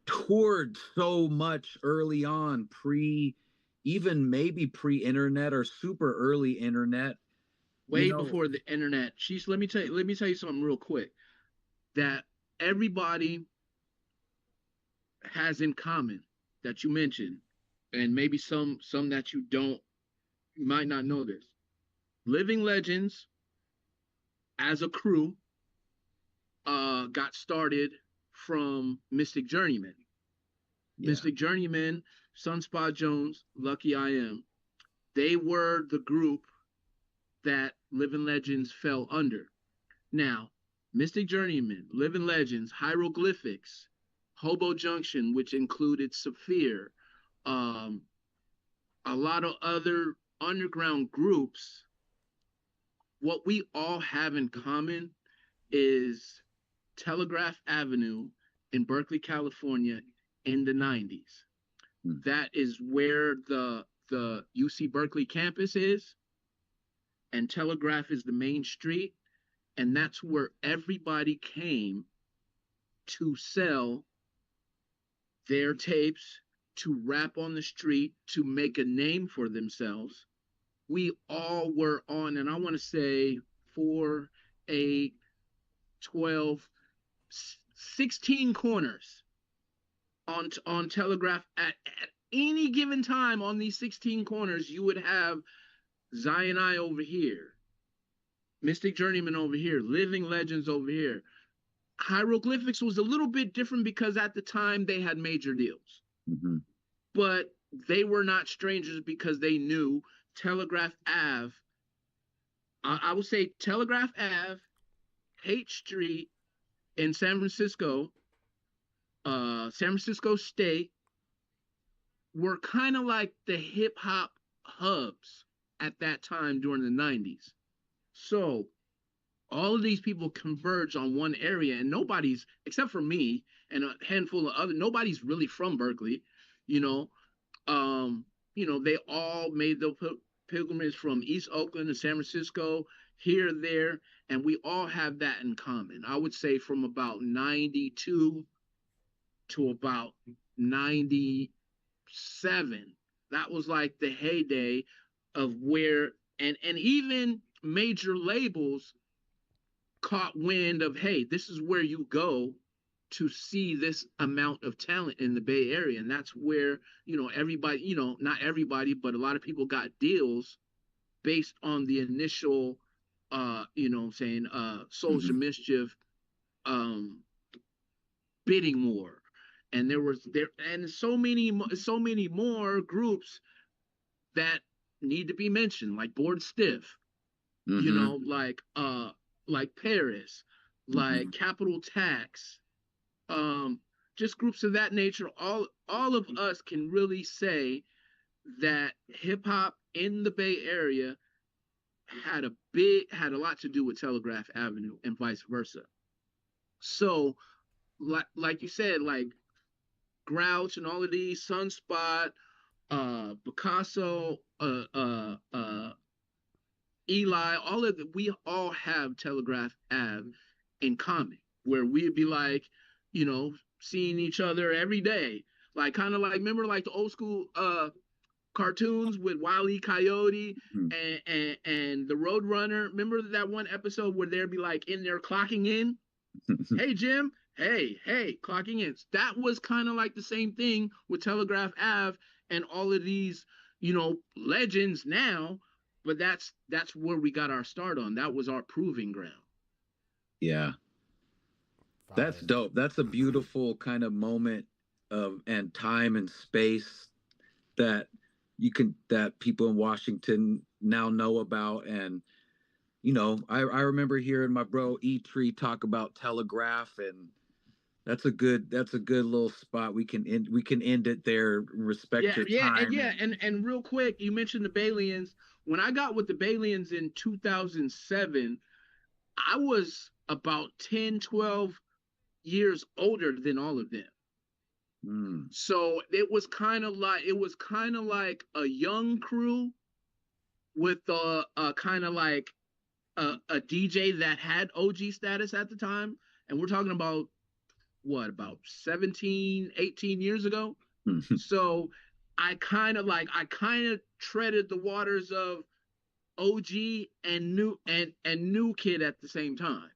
toured so much early on, even maybe pre-internet or super early internet. Way before the internet. Let me tell you something real quick that everybody has in common that you mentioned, and maybe some that you might not know this. Living Legends as a crew got started from Mystic Journeyman. Yeah. Mystic Journeyman, Sunspot Jones, Lucky I Am. They were the group that Living Legends fell under. Now, Mystic Journeyman, Living Legends, Hieroglyphics, Hobo Junction, which included Saphir, a lot of other underground groups, what we all have in common is Telegraph Avenue in Berkeley, California in the 90s. That is where the UC Berkeley campus is, and Telegraph is the main street, and that's where everybody came to sell their tapes, to rap on the street, to make a name for themselves. We all were on, and I want to say 4, 8, 12, 16 corners on Telegraph at any given time. On these 16 corners, you would have Zion I over here, Mystic Journeyman over here, Living Legends over here. Hieroglyphics was a little bit different because at the time they had major deals. Mm-hmm. But they were not strangers because they knew Telegraph Ave. I would say Telegraph Ave, H Street in San Francisco State were kind of like the hip hop hubs at that time during the 90s. So all of these people converge on one area, and nobody's, except for me and a handful of other, nobody's really from Berkeley, they all made the pilgrimage from East Oakland to San Francisco, here, there, and we all have that in common. I would say from about 92 to about 97, that was like the heyday of where, and even major labels caught wind of, hey, this is where you go to see this amount of talent in the Bay Area. And that's where, everybody, not everybody, but a lot of people got deals based on the initial, Social Mischief bidding war. And and so many more groups that need to be mentioned, like Board Stiff, like Paris, like Capital Tax, just groups of that nature. All of us can really say that hip hop in the Bay Area had a lot to do with Telegraph Avenue and vice versa. So, like you said, like Grouch and all of these, Sunspot, Picasso, Eli, all of we all have Telegraph Ave in common, where we'd be like, seeing each other every day, like kind of like remember like the old school cartoons with Wile E. Coyote and the Roadrunner. Remember that one episode where they'd be like in there clocking in? Hey Jim, hey, clocking in. That was kind of like the same thing with Telegraph Ave and all of these, legends now. But that's where we got our start on. That was our proving ground. Yeah. That's dope. That's a beautiful kind of moment of and time and space that that people in Washington now know about. And I remember hearing my bro E-Tree talk about Telegraph, and that's a good little spot. We can end it there. Respect your time. And real quick, you mentioned the Balians. When I got with the Balians in 2007, I was about 10, 12 years older than all of them. So it was kind of like a young crew with a kind of like a DJ that had OG status at the time. And we're talking about about 17, 18 years ago. So I kind of treaded the waters of OG and new kid at the same time.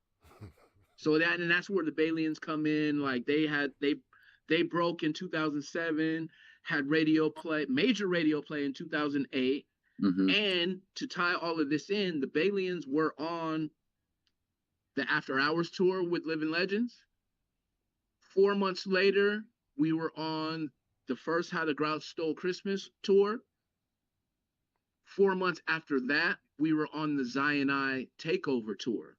So that's where the Balians come in. Like they broke in 2007, had major radio play in 2008. And to tie all of this in, the Balians were on the After Hours tour with Living Legends. 4 months later, we were on the first How the Grouch Stole Christmas tour. 4 months after that, we were on the Zion I Takeover tour.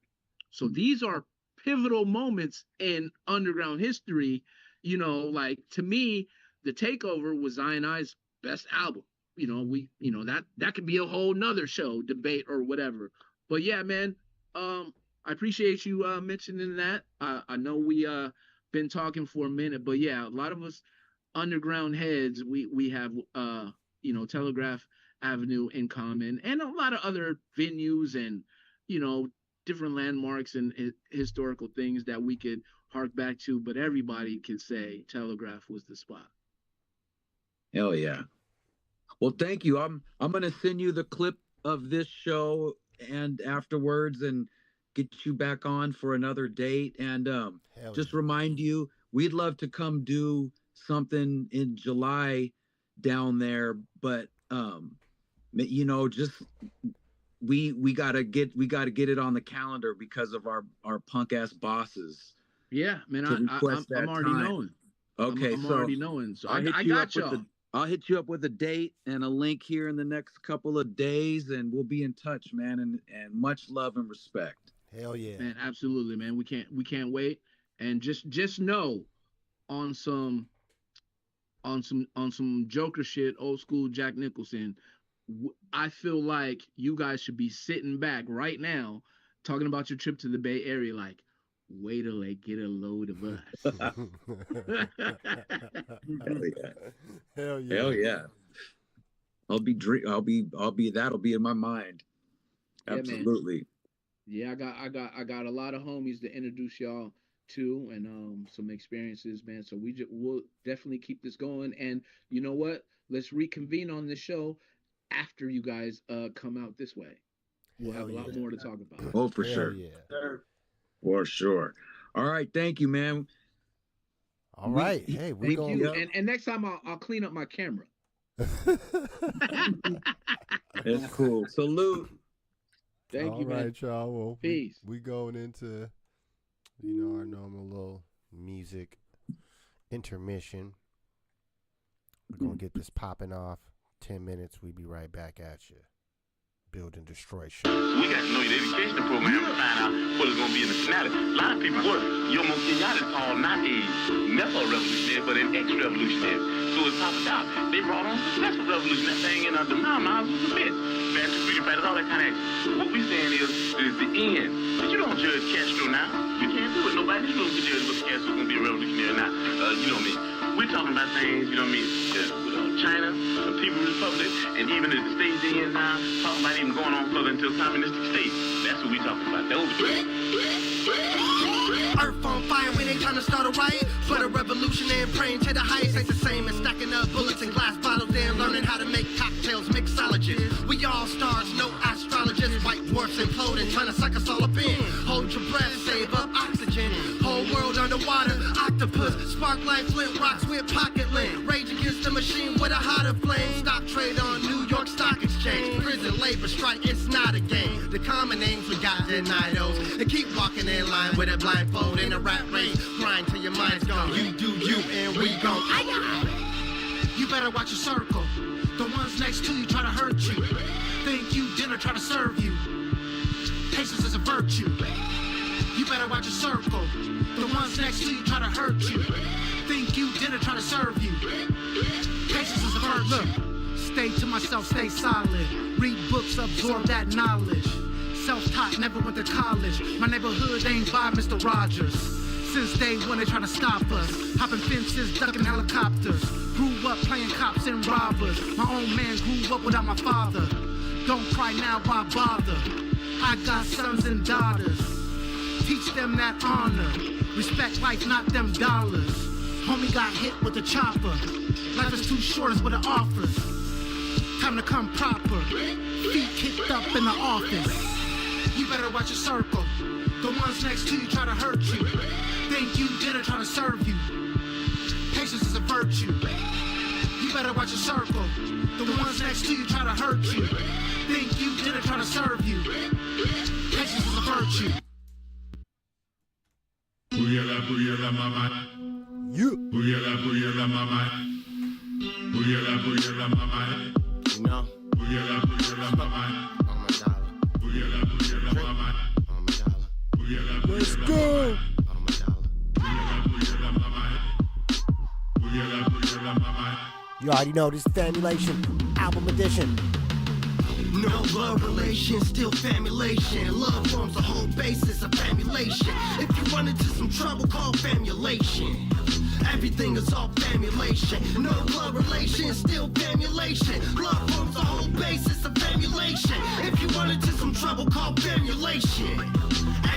So these are pivotal moments in underground history. Like to me, the Takeover was Zion I's best album. That could be a whole nother show, debate or whatever. But yeah, man, I appreciate you mentioning that. I know we been talking for a minute, but yeah, a lot of us underground heads, we have Telegraph Avenue in common, and a lot of other venues and different landmarks and historical things that we could hark back to. But everybody could say Telegraph was the spot. Hell yeah. Well, thank you. I'm gonna send you the clip of this show and afterwards, and get you back on for another date. And just remind you, we'd love to come do something in July down there, but just we gotta get it on the calendar because of our punk ass bosses. Yeah, man, I'm already knowing. Okay, I'm already knowing. So I got y'all. I'll hit you up with a date and a link here in the next couple of days, and we'll be in touch, man. And much love and respect. Hell yeah, man, absolutely, man. We can't wait. And just know, on some Joker shit, old school Jack Nicholson, I feel like you guys should be sitting back right now, talking about your trip to the Bay Area, like, wait till they get a load of us. Hell yeah. Hell yeah. I'll be that'll be in my mind. Absolutely. Yeah, I got a lot of homies to introduce y'all to, and some experiences, man. So we'll definitely keep this going. And you know what? Let's reconvene on this show after you guys come out this way. We'll have a lot more to talk about. Oh, for sure. Yeah. For sure. All right. Thank you, man. All right. Hey, we going. And next time I'll clean up my camera. That's cool. Salute. Thank you, man. All right, y'all. Well, peace. We going into our normal little music intermission. We're gonna get this popping off. 10 minutes. We be right back at you. Build and Destroy show. We got to know your education program to find out what is going to be in the finale. A lot of people work. Yomo Kenyatta is called not a method revolutionary, but an ex-revolutionary. So it's top of top. They brought on successful revolution. That thing in the miles was a bitch. Fancy freedom fighters, all that kind of action. What we saying is the end. But you don't judge Castro now. You can't do it. Nobody in this room can judge whether Castro's gonna be a revolutionary or not. You know what I mean? We're talking about things, you know what I mean, with China, the People's Republic, and even the states in now, talking about even going on further into a communistic state. That's what we talking about. Those Earth on fire when they trying to start a riot. But a revolution and praying to the highest ain't the same as stacking up bullets and glass bottles and learning how to make cocktails, mixologists. We all stars, no astrologists, white dwarfs imploding, trying to suck us all up in. Hold your breath, save up oxygen. Whole world underwater, octopus, spark like flint rocks with pocket lint. Rage against the machine with a hotter flame. Stock trade on New York Stock Exchange. Prison labor strike, it's not a game. The common names we got deny those. And keep walking in line with a blindfold in a rat race. Grind till your mind's gone. You do you and we gon' You better watch your circle. The ones next to you try to hurt you. Think you dinner try to serve you. Patience is a virtue. You better watch your circle. The ones next to you try to hurt you. Think you dinner try to serve you. Patience is a virtue. Look, stay to myself, stay solid. Read books, absorb that knowledge. Self-taught, never went to college. My neighborhood ain't by Mr. Rogers. Since day one they trying to stop us. Hopping fences, ducking helicopters. Grew up playing cops and robbers. My own man grew up without my father. Don't cry now, why bother? I got sons and daughters. Teach them that honor. Respect life, not them dollars. Homie got hit with a chopper. Life is too short, is what it offers. Time to come proper. Feet kicked up in the office. You better watch your circle. The ones next to you try to hurt you. Think you dinner try to serve you. Patience is a virtue. You better watch your circle. The ones next to you try to hurt you. Think you dinner try to serve you. Patience is a virtue. Booyala mama. You. Booyala mama. Booyala mama. You know? Booyala mama. On my dollar. Booyala mama. On my dollar. Let's go. On my dollar. You already know this is Famulation Album Edition. No blood relation, still famulation. Love forms the whole basis of famulation. If you run into some trouble, call famulation. Everything is all famulation. No blood relation, still famulation. Love forms the whole basis of famulation. If you run into some trouble, call famulation.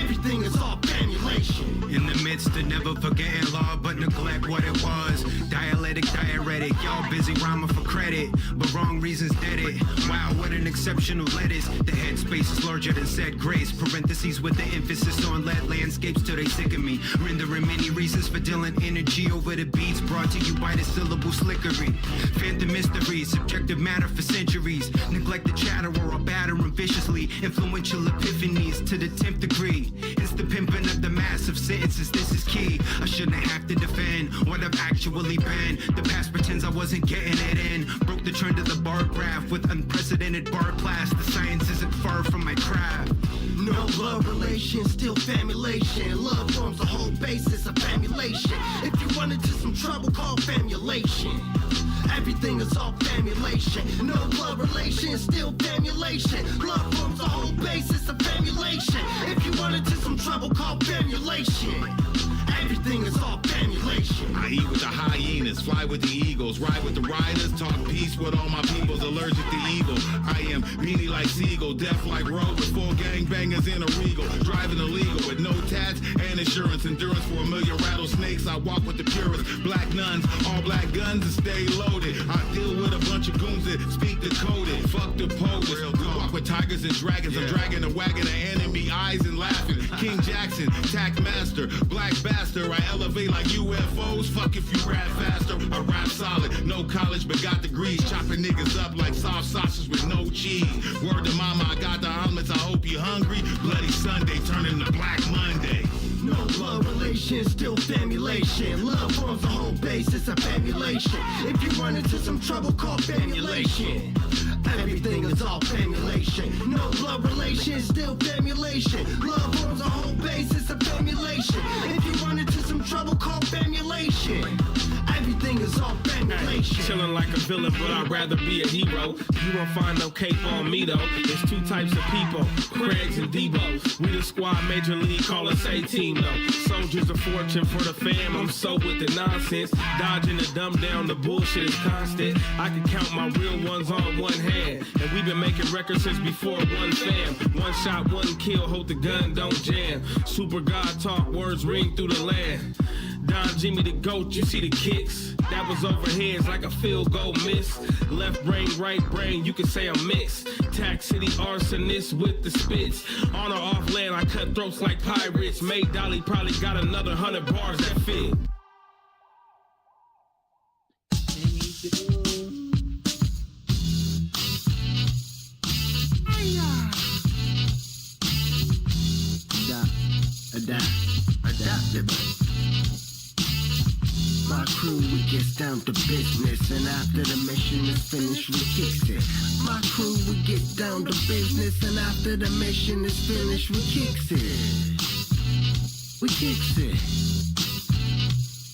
Everything is all famulation. In the midst of never forgetting law, but neglect what it was. Dialectic, diuretic, y'all busy rhyming for credit, but wrong reasons did it. Wow, what an exceptional lettuce. The headspace is larger than said grace. Parentheses with the emphasis on lead landscapes till they sick of me. Rendering many reasons for dealing energy over the beats. Brought to you by the syllable slickery. Phantom mysteries, subjective matter for centuries. Neglect the chatter or battering viciously. Influential epiphanies to the 10th degree. It's the pimping of the massive sentences, this is key. I shouldn't have to defend what I've actually been. The past pretends I wasn't getting it in. Broke the trend of the bar graph with unprecedented bar class. The science isn't far from my craft. No blood relation, still famulation. Love forms the whole basis of famulation. If you run into some trouble, call famulation. Everything is all famulation. No blood relation, still famulation. Love forms the whole basis of famulation. If you run into some trouble, call famulation. Everything is all famulation. I eat with the hyenas, fly with the eagles, ride with the riders, talk peace with all my peoples, allergic to evil. I am meanie like seagull, deaf like road with 4 gangbangers in a regal, driving illegal with no tats and insurance, endurance for 1 million rattlesnakes. I walk with the purists, black nuns, all black guns and stay loaded. I deal with a bunch of goons that speak decoded. Fuck the POTUS. We walk with tigers and dragons. I'm dragging a wagon of enemy eyes and laughing. King Jackson, tack master, black bastard. I elevate like UFOs. Fuck if you rap faster. I rap solid, no college but got degrees. Chopping niggas up like soft sausage with no cheese. Word to mama, I got the omelets. I hope you hungry. Bloody Sunday turning to Black Monday. No blood relation, still famulation. Love forms the whole basis of famulation. If you run into some trouble, call famulation. Everything is all famulation. No blood relation, still famulation. Love forms the whole basis of famulation. If you run into some trouble, call famulation. Everything is all famulation. Chillin' like a villain, but I'd rather be a hero. You won't find no cape on me though. There's two types of people, Craigs and Debo. We the squad, major league, call us A-team though. Soldiers of fortune for the fam, I'm so with the nonsense. Dodging the dumb down, the bullshit is constant. I can count my real ones on one hand. And we've been making records since before one fam. One shot, one kill, hold the gun, don't jam. Super God talk, words ring through the land. Don Jimmy the GOAT, you see the kicks. That was overheads like a field goal miss. Left brain, right brain, you can say I'm mixed. Tax City arsonist with the spits. On or off land, I cut throats like pirates. May Dolly probably got another 100 bars that fit. Adaptable. My crew, we gets down to business, and after the mission is finished, we kicks it. My crew, we get down to business, and after the mission is finished, we kicks it. We kicks it.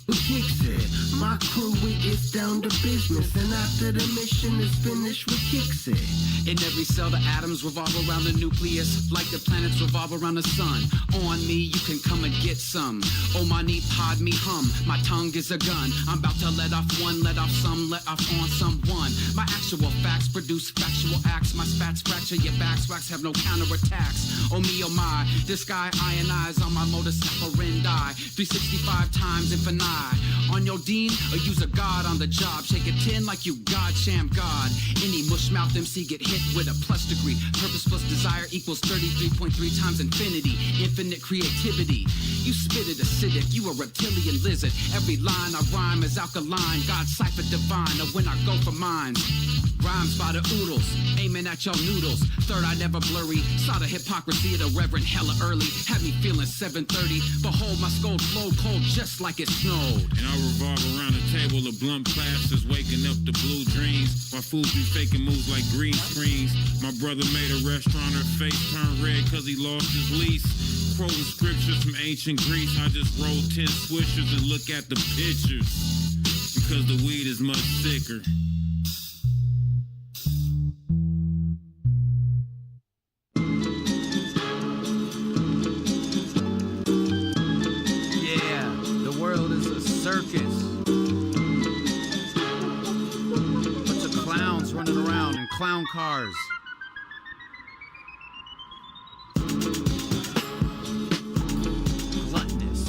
We kicks it. My crew, we gets down to business, and after the mission is finished, we kicks it. In every cell, the atoms revolve around the nucleus, like the planets revolve around the sun. On me, you can come and get some. Oh, my knee, pod me, hum. My tongue is a gun. I'm about to let off one, let off some, let off on someone. My actual facts produce factual acts. My spats fracture your backs, wax have no counterattacks. Oh me, oh my, this guy ionize on my modus operandi. 365 times infinite. On your dean, or use a god on the job. Shake a 10 like you God, sham God. Any mushmouth MC get hit with a plus degree. Purpose plus desire equals 33.3 times infinity. Infinite creativity. You spit it acidic, you a reptilian lizard. Every line I rhyme is alkaline. God cipher divine, or when I go for mines. Rhymes by the oodles, aiming at your noodles. Third eye never blurry, saw the hypocrisy of the reverend hella early. Had me feeling 7:30, behold my skull flow cold just like it snowed. And I revolve around the table of blunt plasters, waking up the blue dreams. My fools be faking moves like green screens. My brother made a restaurant, her face turned red cause he lost his lease. Quoting scriptures from ancient Greece, I just roll 10 swishers and look at the pictures. Because the weed is much thicker. Circus. Bunch of clowns running around in clown cars. Gluttonous,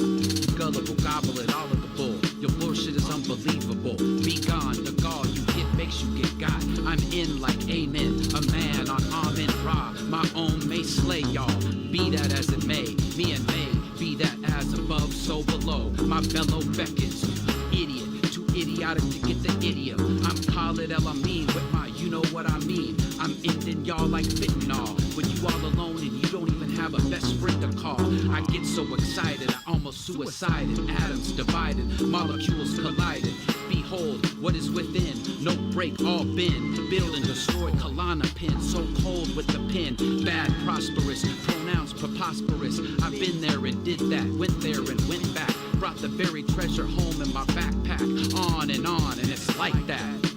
gullible, gobble it all of the bull. Your bullshit is unbelievable. Be gone, the gall you get makes you get got. I'm in like amen, a man on Amen Ra. My own may slay y'all, be that as it may. Me and May, be that as above, so below. My bellow beckons, idiot, too idiotic to get the idiom. I'm Khalid El Amin with my you know what I mean. I'm ending y'all like fentanyl. When you all alone and you don't even have a best friend to call. I get so excited, I almost suicided. Atoms divided, molecules collided. Behold what is within, no break, all bend. Build and destroy Kalana pin, so cold with the pen. Bad, prosperous, pronounced preposterous. I've been there and did that, went there and went back. Brought the buried treasure home in my backpack. On, and it's like that.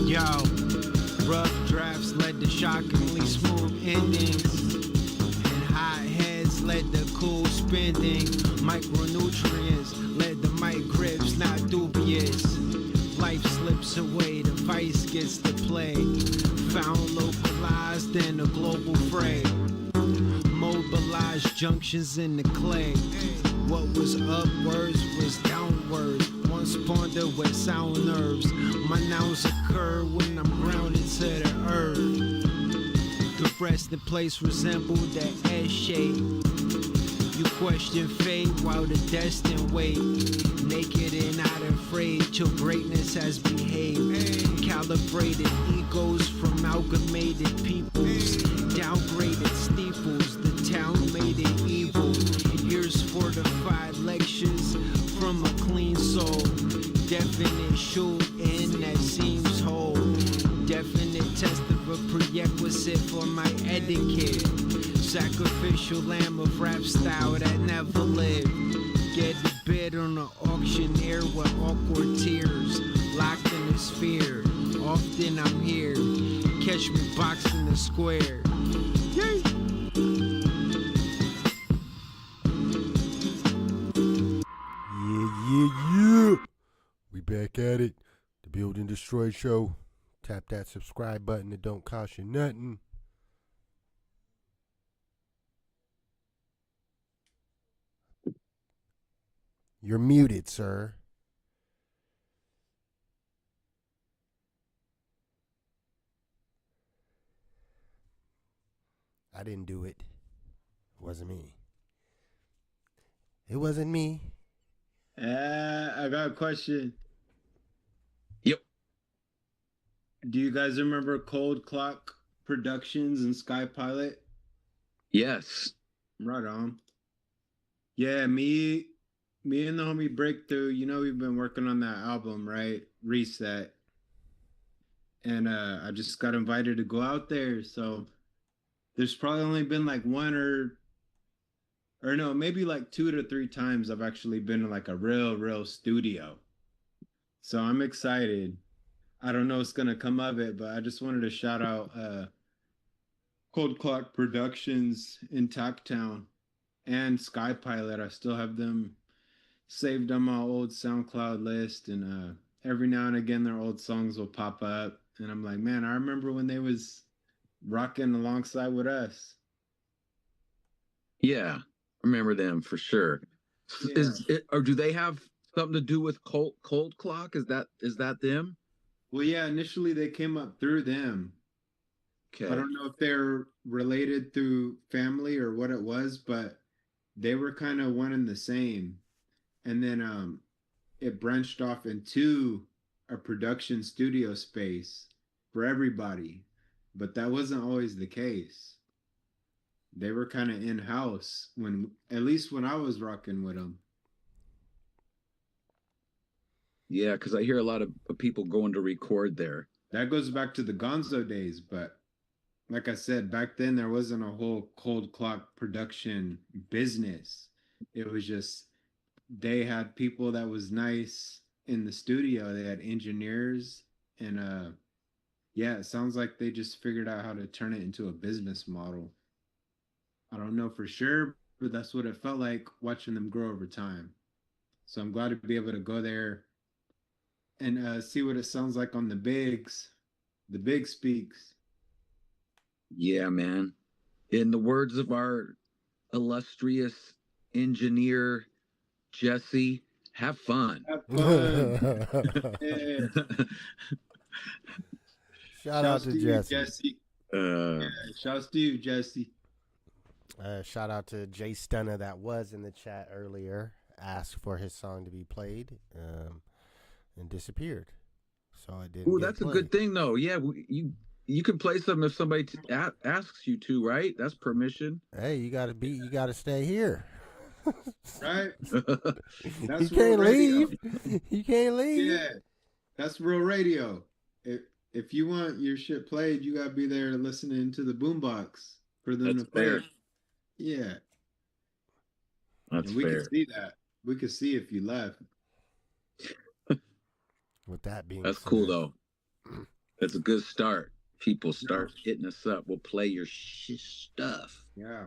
Yo, rough drafts led to shockingly smooth endings, and hot heads led to cool spending. Micronutrients led to mic grips, not dubious. Life slips away, the vice gets to play. Found localized in a global fray. Mobilized junctions in the clay. What was upwards was downwards. Once pondered with sound nerves. My nouns occur when I'm grounded to the earth. The resting place resembled the S shape. You question fate while the destined wait. Naked and not afraid till greatness has behaved. Calibrated egos from amalgamated peoples. Downgraded steeples, the town made it evil. Ears fortified lectures from a clean soul. Definite shooting that seems whole. Definite test of a prerequisite for my etiquette. Sacrificial lamb of rap style that never lived. Get a bid on the auctioneer with awkward tears. Locked in a sphere. Often I'm here. Catch me boxing the square. Yay! Yeah. We back at it. The Build and Destroy show. Tap that subscribe button. It don't cost you nothing. You're muted, sir. I didn't do it. It wasn't me. It wasn't me. I got a question. Yep. Do you guys remember Cold Clock Productions and Sky Pilot? Yes. Right on. Yeah, me and the homie Breakthrough, you know, we've been working on that album, right? Reset. And I just got invited to go out there. So there's probably only been like one or no, maybe like 2 to 3 times I've actually been in like a real studio. So I'm excited. I don't know what's gonna come of it, but I just wanted to shout out Cold Clock Productions in Town and Sky Pilot. I still have them saved on my old SoundCloud list, and every now and again their old songs will pop up, and I'm like, man, I remember when they was rocking alongside with us. Yeah, remember them for sure. Yeah. Is it, or do they have something to do with Cold Clock? Is that them? Well, yeah, initially they came up through them. Okay. I don't know if they're related through family or what it was, but they were kind of one and the same. And then it branched off into a production studio space for everybody. But that wasn't always the case. They were kind of in-house at least when I was rocking with them. Yeah, because I hear a lot of people going to record there. That goes back to the Gonzo days, but like I said, back then there wasn't a whole Cold Clock production business. It was just they had people that was nice in the studio. They had engineers, and yeah, it sounds like they just figured out how to turn it into a business model. I don't know for sure, but that's what it felt like watching them grow over time. So I'm glad to be able to go there and see what it sounds like on the big speaks. Yeah, man. In the words of our illustrious engineer Jesse, have fun. Have fun. Yeah. Shout out to Jesse. Jesse. Yeah, shouts to you, Jesse. Shout out to Jay Stunner that was in the chat earlier. Asked for his song to be played and disappeared. So I didn't. Ooh, that's a good thing, though. Yeah, you can play something if somebody asks you to, right? That's permission. Hey, you gotta stay here. Right? That's you can't leave. You can't leave. Yeah, that's real radio. If you want your shit played, you gotta be there listening to the boombox for them to play. Fair. Yeah, that's and we fair. can see that. We can see if you left. With that being that's said, cool though. That's a good start. People start hitting us up. We'll play your stuff. Yeah.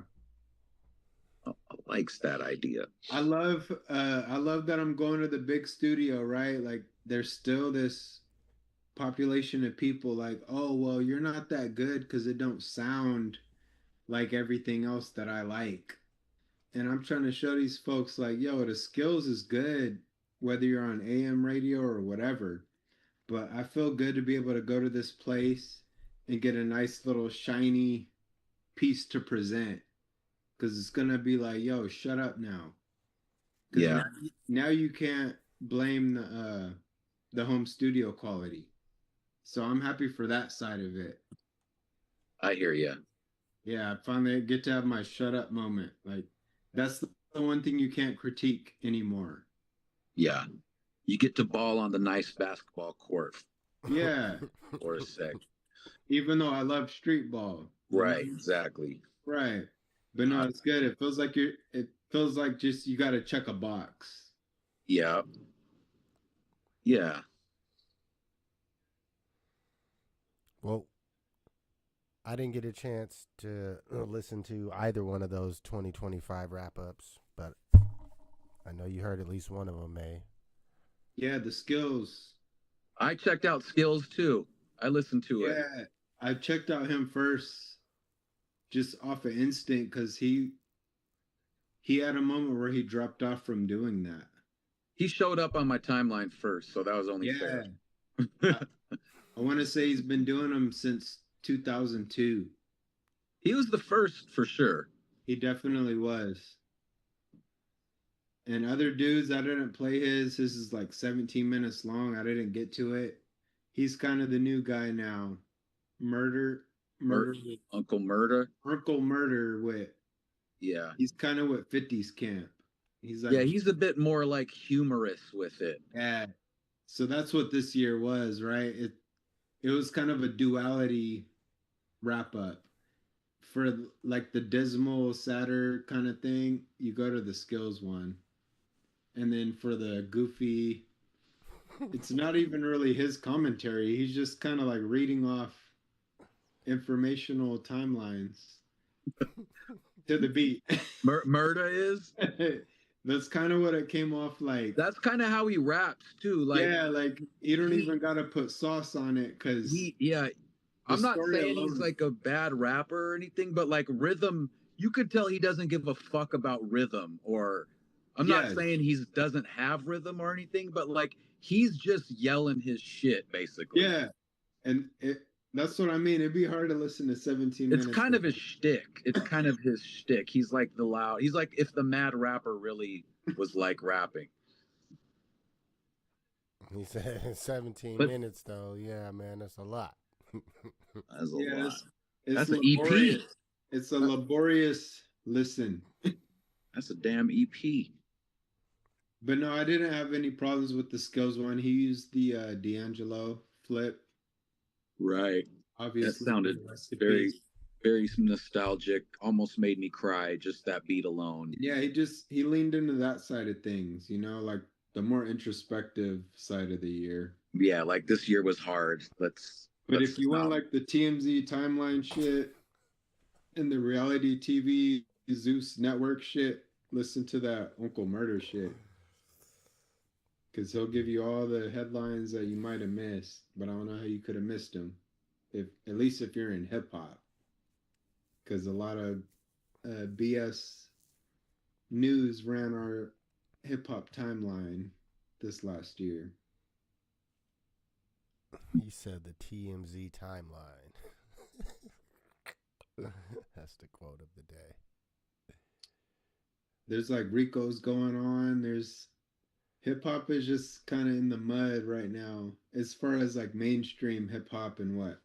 I likes that idea. I love that I'm going to the big studio, right? Like there's still this population of people like, oh, well, you're not that good because it don't sound like everything else that I like. And I'm trying to show these folks like, yo, the skills is good, whether you're on AM radio or whatever. But I feel good to be able to go to this place and get a nice little shiny piece to present. Because it's going to be like, yo, shut up now. Yeah. Now you can't blame the home studio quality. So I'm happy for that side of it. I hear you. Yeah, I finally get to have my shut up moment. Like that's the one thing you can't critique anymore. Yeah. You get to ball on the nice basketball court Yeah, for a sec. even though I love street ball. You know? Right, exactly. Right. But no, it's good. It feels like it feels like just you got to check a box. Yeah. Yeah. Well, I didn't get a chance to listen to either one of those 2025 wrap ups, but I know you heard at least one of them, May. Yeah, the skills. I checked out Skills too. I listened to it. Yeah, I checked out him first just off of instinct because he had a moment where he dropped off from doing that. He showed up on my timeline first, so that was only Yeah. fair. I want to say he's been doing them since 2002. He was the first for sure. He definitely was. And other dudes, I didn't play his. His is like 17 minutes long. I didn't get to it. He's kind of the new guy now. Murder. Uncle Murder. Uncle Murder with. Yeah. He's kind of with 50s camp. He's like, yeah, he's a bit more like humorous with it. Yeah. So that's what this year was, right? It was kind of a duality wrap up. For like the dismal, sadder kind of thing, you go to the skills one. And then for the goofy, it's not even really his commentary. He's just kind of like reading off informational timelines to the beat. Murda is? That's kind of what it came off like. That's kind of how he raps too. Like, yeah, like you don't even gotta put sauce on it because I'm not saying he's like a bad rapper or anything, but like rhythm, you could tell he doesn't give a fuck about rhythm. Or I'm not saying he doesn't have rhythm or anything, but like he's just yelling his shit basically. Yeah, and that's what I mean. It'd be hard to listen to 17 minutes. It's kind of his shtick. It's kind of his shtick. He's like the loud. He's like if the mad rapper really was like rapping. He said 17 minutes though. Yeah, man, that's a lot. That's a lot. That's an EP. It's a laborious listen. That's a damn EP. But no, I didn't have any problems with the skills one. He used the D'Angelo flip. Right. Obviously. That sounded very, very nostalgic. Almost made me cry, just that beat alone. Yeah, he leaned into that side of things, you know, like the more introspective side of the year. Yeah, like this year was hard. But if you want like the TMZ timeline shit and the reality TV Zeus network shit, listen to that Uncle Murder shit. Because he'll give you all the headlines that you might have missed, but I don't know how you could have missed them. At least if you're in hip hop. Because a lot of BS news ran our hip hop timeline this last year. He said the TMZ timeline. That's the quote of the day. There's like Rico's going on. There's hip hop is just kind of in the mud right now as far as like mainstream hip hop and what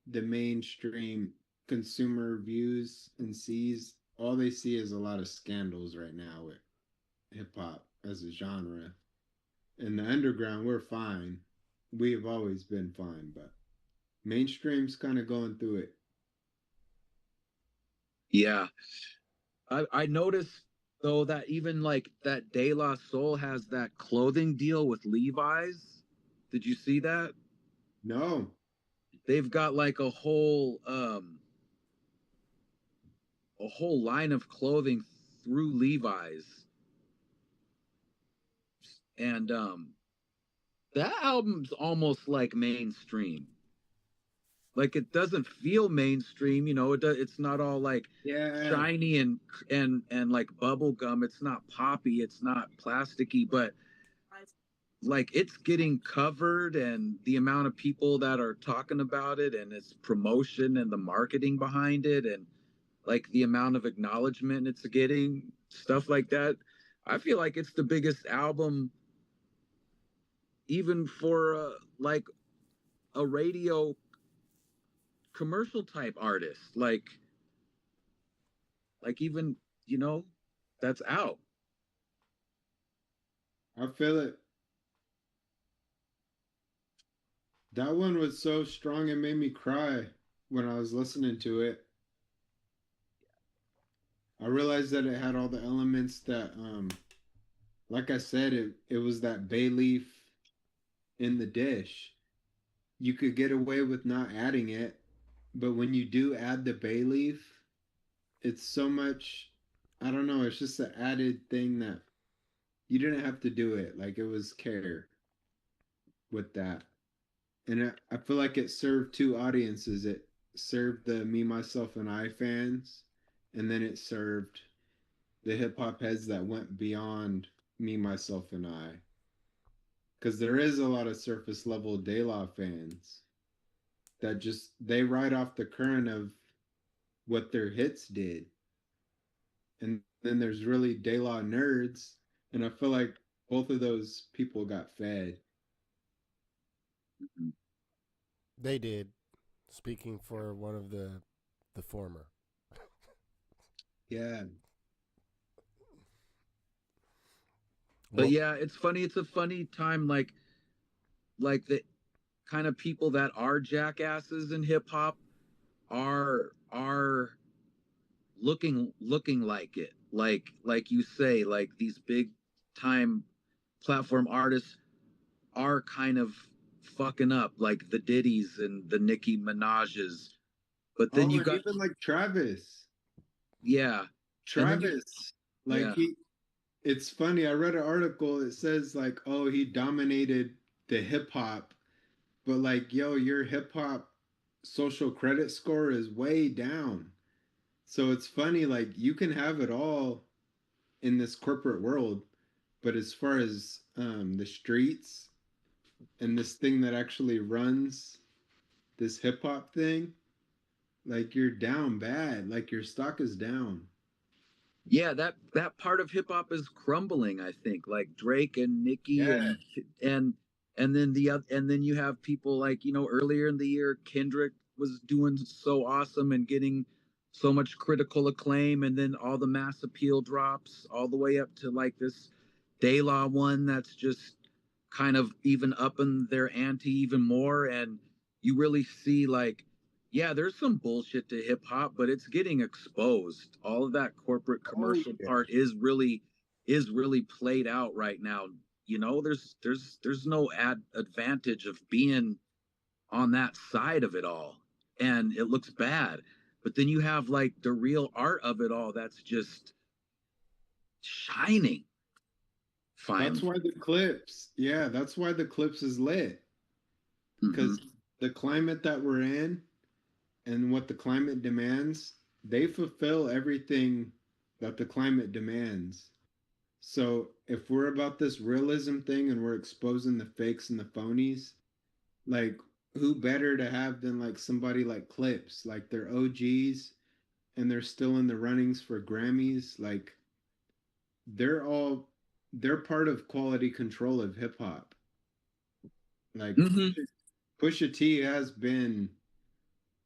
the mainstream consumer views and sees. All they see is a lot of scandals right now with hip hop as a genre. In the underground, we're fine. We've always been fine, but mainstream's kind of going through it. Yeah. I noticed though that even like that De La Soul has that clothing deal with Levi's. Did you see that? No. They've got like a whole line of clothing through Levi's. And that album's almost like mainstream. Like it doesn't feel mainstream, you know. It's not all like shiny and like bubble gum. It's not poppy. It's not plasticky, but like it's getting covered, and the amount of people that are talking about it, and its promotion and the marketing behind it, and like the amount of acknowledgement it's getting, stuff like that. I feel like it's the biggest album, even for like a radio commercial type artist, like even, you know, that's out. I feel it. That one was so strong it made me cry when I was listening to it. I realized that it had all the elements that like I said, it was that bay leaf in the dish. You could get away with not adding it, but when you do add the bay leaf, it's so much, I don't know, it's just an added thing that you didn't have to do it. Like it was care with that. And I feel like it served two audiences. It served the me, myself, and I fans, and then it served the hip hop heads that went beyond me, myself, and I. Because there is a lot of surface level De La fans that just they ride off the current of what their hits did. And then there's really De La nerds, and I feel like both of those people got fed. They did. Speaking for one of the former. Yeah. But yeah, it's funny. It's a funny time, like the kind of people that are jackasses in hip hop are looking like it. Like you say, like these big time platform artists are kind of fucking up, like the Diddy's and the Nicki Minaj's. But then Oh, you and got, even like Travis. yeah, and then Travis, like yeah, it's funny. I read an article. It says like, oh, he dominated the hip hop, but like, yo, your hip hop social credit score is way down. So it's funny, like you can have it all in this corporate world, but as far as the streets and this thing that actually runs this hip hop thing, like you're down bad. Like your stock is down. yeah, that part of hip hop is crumbling, I think, like Drake and Nicki Yeah. and and then and then you have people like, you know, earlier in the year Kendrick was doing so awesome and getting so much critical acclaim, and then all the mass appeal drops all the way up to like this De La one that's just kind of even upping their ante even more. And you really see like, yeah, there's some bullshit to hip hop, but it's getting exposed. All of that corporate Oh commercial yeah. part is really played out right now. You know, there's no advantage of being on that side of it all, and it looks bad. But then you have like the real art of it all that's just shining That's finally. why the clips. Yeah, that's why the clips is lit. Mm-hmm. Because the climate that we're in and what the climate demands, they fulfill everything that the climate demands. So if we're about this realism thing and we're exposing the fakes and the phonies, like who better to have than like somebody like Clips, like they're OGs and they're still in the runnings for Grammys. Like they're all they're part of quality control of hip hop. Like Mm-hmm. Pusha T has been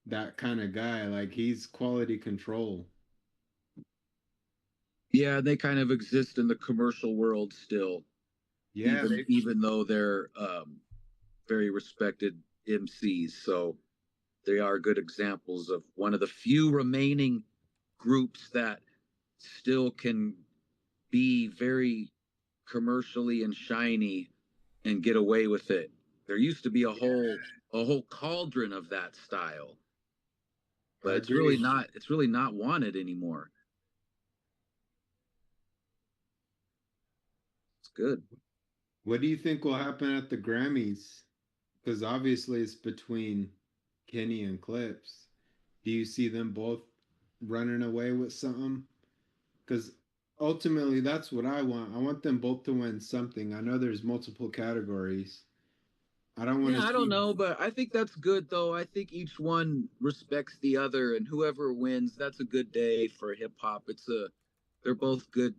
that kind of guy. Like he's quality control. Yeah, they kind of exist in the commercial world still, Yeah, even they even though they're very respected MCs. So they are good examples of one of the few remaining groups that still can be very commercially and shiny and get away with it. There used to be a whole cauldron of that style, but I agree. it's really not wanted anymore. It's good. What do you think will happen at the Grammys? Because obviously it's between Kenny and Clips. Do you see them both running away with something? Because ultimately that's what I want. I want them both to win something. I know there's multiple categories. I don't want Yeah, to I don't see. know, but I think that's good though. I think each one respects the other, and whoever wins, that's a good day for hip hop. They're both good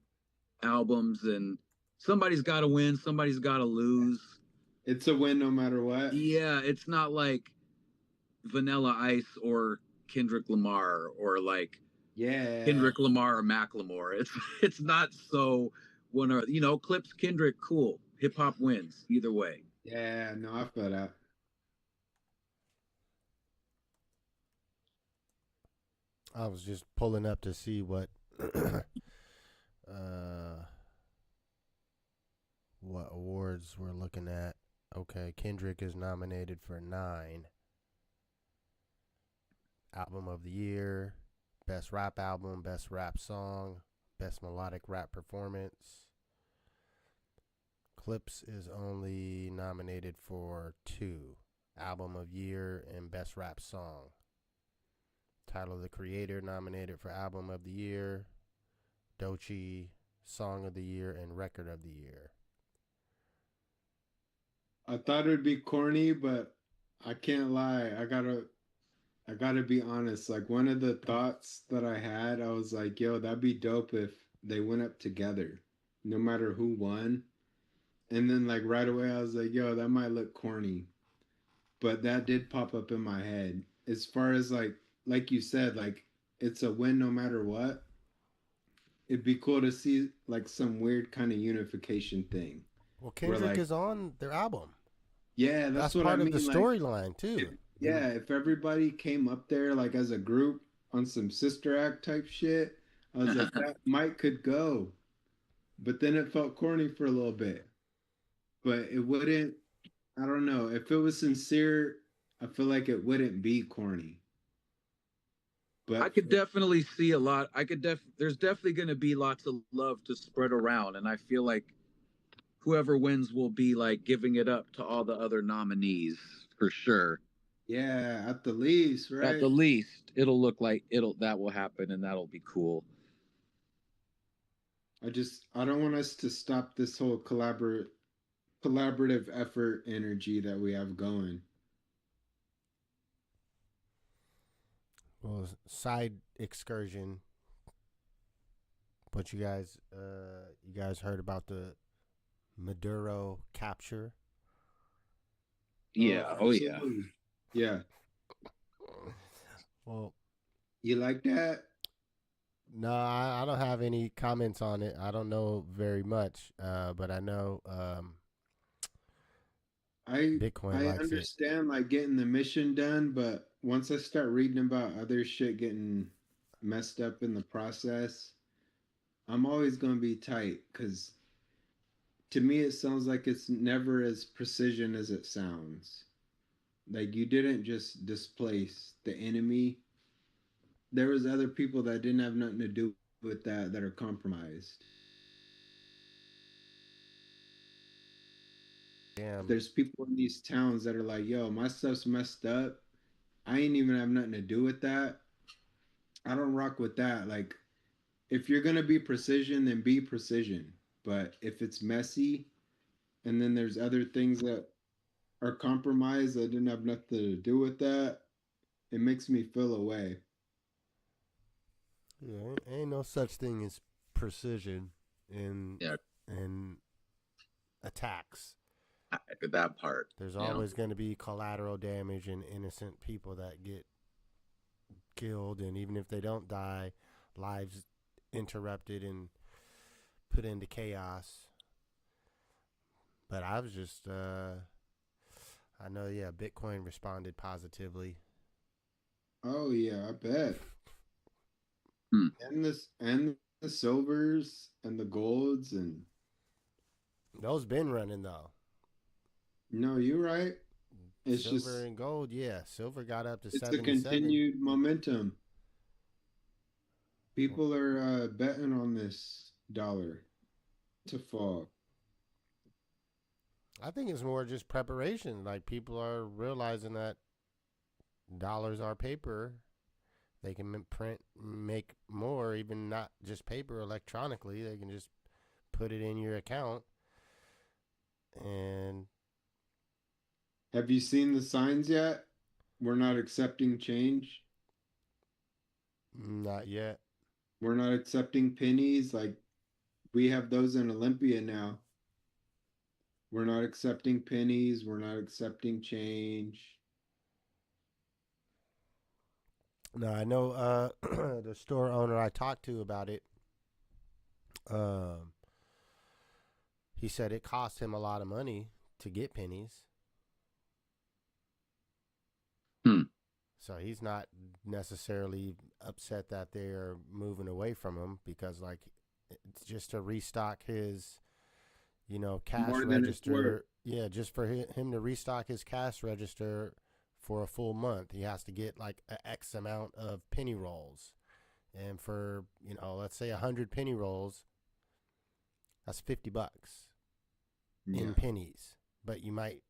albums, and somebody's got to win, somebody's got to lose. It's a win no matter what. Yeah, it's not like Vanilla Ice or Kendrick Lamar or like Yeah. Kendrick Lamar or Macklemore. It's not so one or Clips Kendrick, cool. Hip hop wins either way. Yeah, no, I feel that. I was just pulling up to see uh, what awards we're looking at. Okay, Kendrick is nominated for 9. Album of the Year, Best Rap Album, Best Rap Song, Best Melodic Rap Performance. Clips is only nominated for 2, Album of Year and Best Rap Song. Tyler, the Creator, nominated for Album of the Year. Doechii, Song of the Year and Record of the Year. I thought it would be corny, but I can't lie. I gotta be honest. Like one of the thoughts that I had, I was like, yo, that'd be dope if they went up together, no matter who won. And then like right away I was like, yo, that might look corny. But that did pop up in my head. As far as like you said, like it's a win no matter what. It'd be cool to see like some weird kind of unification thing. Well, Where Kendrick like, is on their album. yeah, That's what I part of mean. the Like, storyline too. yeah, if everybody came up there like as a group on some sister act type shit, I was like, that might could go. But then it felt corny for a little bit. But it wouldn't, I don't know. If it was sincere, I feel like it wouldn't be corny. I But could definitely see a lot. There's definitely going to be lots of love to spread around, and I feel like whoever wins will be like giving it up to all the other nominees for sure. yeah, at the least, At right? the least, it'll look like that will happen, and that'll be cool. I don't want us to stop this whole collaborative effort energy that we have going. Well, side excursion. But you guys heard about the Maduro capture? Yeah. Oh yeah. Yeah. Well, You like that? no, I don't have any comments on it. I don't know very much, but I know Bitcoin I likes it. understand like getting the mission done, but once I start reading about other shit getting messed up in the process, I'm always gonna be tight because to me it sounds like it's never as precision as it sounds. Like you didn't just displace the enemy. There was other people that didn't have nothing to do with that are compromised. Damn. There's people in these towns that are like, yo, my stuff's messed up. I ain't even have nothing to do with that. I don't rock with that. Like, if you're gonna be precision, then be precision. But if it's messy and then there's other things that are compromised that didn't have nothing to do with that, it makes me feel away. Yeah, ain't no such thing as precision in Yeah. in attacks. That part. There's always going to be collateral damage and innocent people that get killed, and even if they don't die, lives interrupted and put into chaos. But I was just, I know, yeah, Bitcoin responded positively. Oh yeah, I bet. Hmm. And the silvers and the golds and Those been running though. no, you're right. It's Silver just and gold, yeah. Silver got up to it's a 77. continued momentum. People are betting on this dollar to fall. I think it's more just preparation. Like people are realizing that dollars are paper. They can print, make more, even not just paper, electronically. They can just put it in your account. And Have you seen the signs yet? We're not accepting change. not yet. We're not accepting pennies. Like we have those in Olympia now. We're not accepting pennies. We're not accepting change. No, I know the store owner I talked to about it. Um, he said it cost him a lot of money to get pennies. So he's not necessarily upset that they're moving away from him because, like, it's just to restock his, cash More than it's worth. register. Yeah, just for him to restock his cash register for a full month, he has to get like an X amount of penny rolls. And for, let's say 100 penny rolls, that's $50 in pennies. But you might,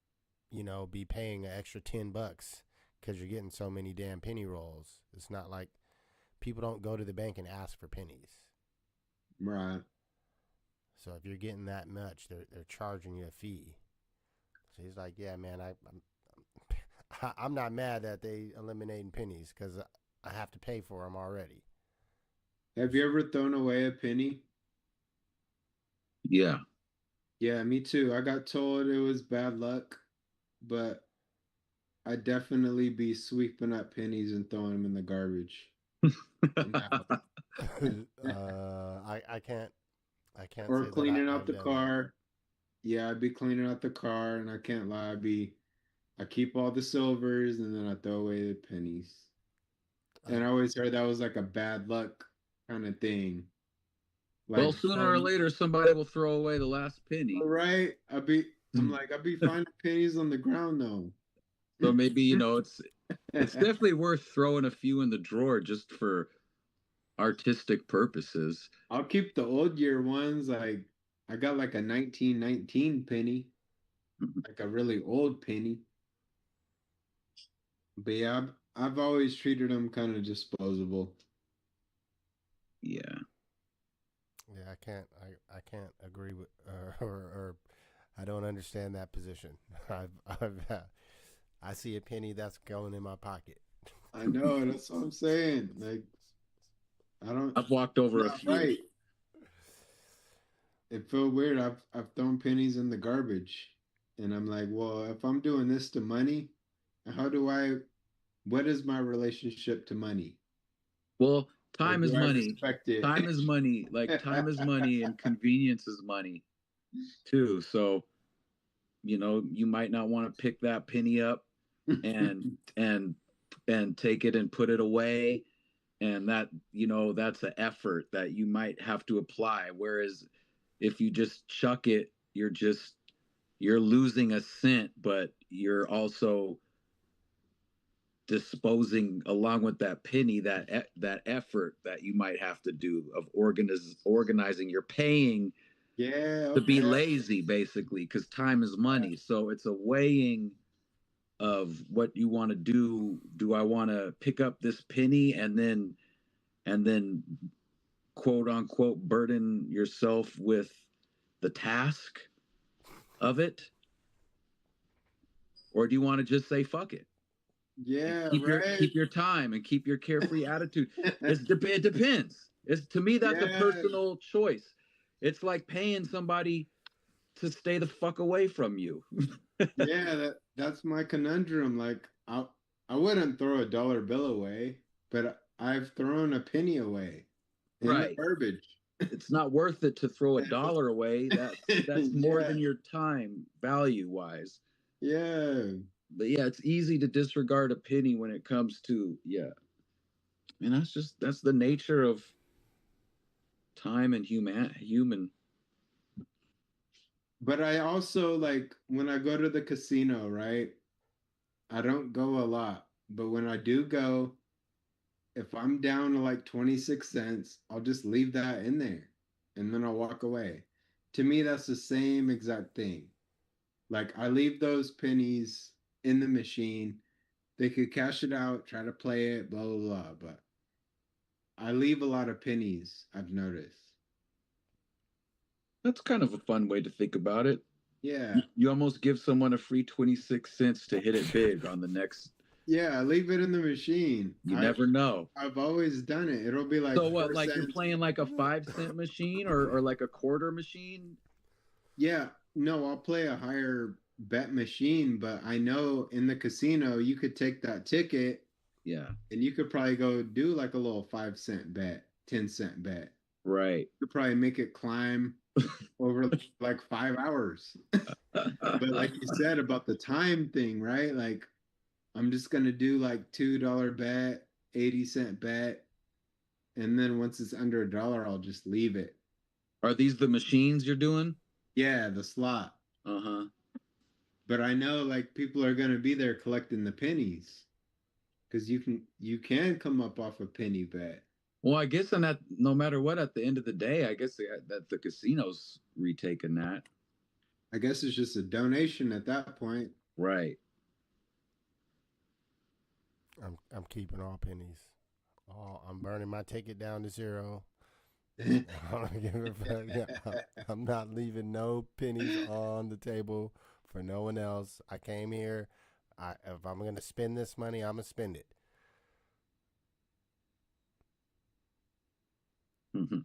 be paying an extra $10 because you're getting so many damn penny rolls. It's not like people don't go to the bank and ask for pennies. Right. So if you're getting that much, they're charging you a fee. So he's like, yeah, man, I'm not mad that they eliminating pennies because I have to pay for them already. Have you ever thrown away a penny? Yeah. Yeah, me too. I got told it was bad luck, but I definitely be sweeping up pennies and throwing them in the garbage. I can't. Or say cleaning that out the car. Yeah, I'd be cleaning out the car, and I can't lie. I keep all the silvers, and then I throw away the pennies. And I always heard that was like a bad luck kind of thing. Like, well, sooner or later, somebody will throw away the last penny. Right? I'd be finding pennies on the ground though. So maybe, it's definitely worth throwing a few in the drawer just for artistic purposes. I'll keep the old year ones. Like I got like a 1919 penny, like a really old penny. But yeah, I've always treated them kind of disposable. Yeah. Yeah, I can't agree with or I don't understand that position. I see a penny that's going in my pocket. I know, that's what I'm saying. Like I've walked over a few. Right. It felt weird. I've thrown pennies in the garbage. And I'm like, well, if I'm doing this to money, what is my relationship to money? Well, time is money. Time is money. Like time is money and convenience is money too. So, you might not want to pick that penny up and take it and put it away. And that, that's an effort that you might have to apply. Whereas if you just chuck it, you're losing a cent, but you're also disposing along with that penny, that effort that you might have to do of organizing. You're paying to be lazy, basically, because time is money. So it's a weighing of what you want to do. Do I want to pick up this penny and then quote unquote burden yourself with the task of it? Or do you want to just say fuck it? Yeah, keep your time and keep your carefree attitude. It depends. To me, that's a personal choice. It's like paying somebody to stay the fuck away from you. Yeah, that's my conundrum. Like I wouldn't throw a dollar bill away, but I've thrown a penny away in the garbage. It's not worth it to throw a dollar away. That's more than your time value wise. Yeah. But yeah, it's easy to disregard a penny when it comes to and that's the nature of time and human. But I also, like, when I go to the casino, right? I don't go a lot, but when I do go, if I'm down to like 26 cents, I'll just leave that in there and then I'll walk away. To me, that's the same exact thing. Like, I leave those pennies in the machine. They could cash it out, try to play it, blah, blah, blah. But I leave a lot of pennies, I've noticed. That's kind of a fun way to think about it. Yeah. You almost give someone a free 26 cents to hit it big on the next. Yeah, leave it in the machine. You never know. I've always done it. It'll be like, so what, like cents. You're playing like a 5-cent machine or like a quarter machine? Yeah, No, I'll play a higher bet machine, but I know in the casino you could take that ticket Yeah. and you could probably go do like a little 5 cent bet, 10 cent bet. Right. You could probably make it climb over like 5 hours. But like you said about the time thing, right? Like I'm just gonna do like $2 bet, 80 cent bet, and then once it's under $1, I'll just leave it. Are these the machines you're doing? Yeah, the slot. Uh-huh. But I know like people are gonna be there collecting the pennies because you can come up off a penny bet. Well, I guess and that no matter what, at the end of the day, I guess that the casino's retaking that. I guess it's just a donation at that point. Right. I'm keeping all pennies. I'm burning my ticket down to 0. I don't give a fuck. I'm not leaving no pennies on the table for no one else. I came here. If I'm gonna spend this money, I'm gonna spend it. Mm-hmm.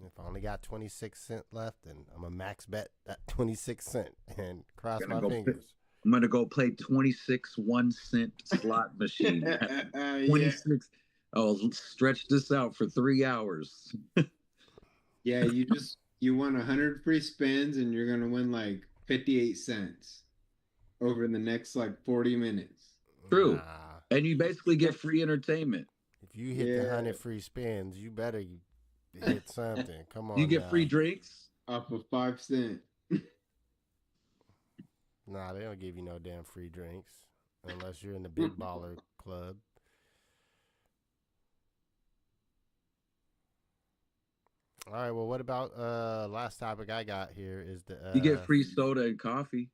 If I only got 26 cents left, then I'm a max bet at 26 cents and cross my fingers. I'm gonna go play 26 1-cent slot machine. 26. Yeah. I'll stretch this out for 3 hours. Yeah, you won 100 free spins and you're gonna win like 58 cents over the next like 40 minutes. True. Nah. And you basically get free entertainment. If you hit the 100 free spins, you better hit something. Come on. You get free drinks off of 5 cents. Nah, they don't give you no damn free drinks unless you're in the big baller club. All right, well, what about last topic I got here is the you get free soda and coffee.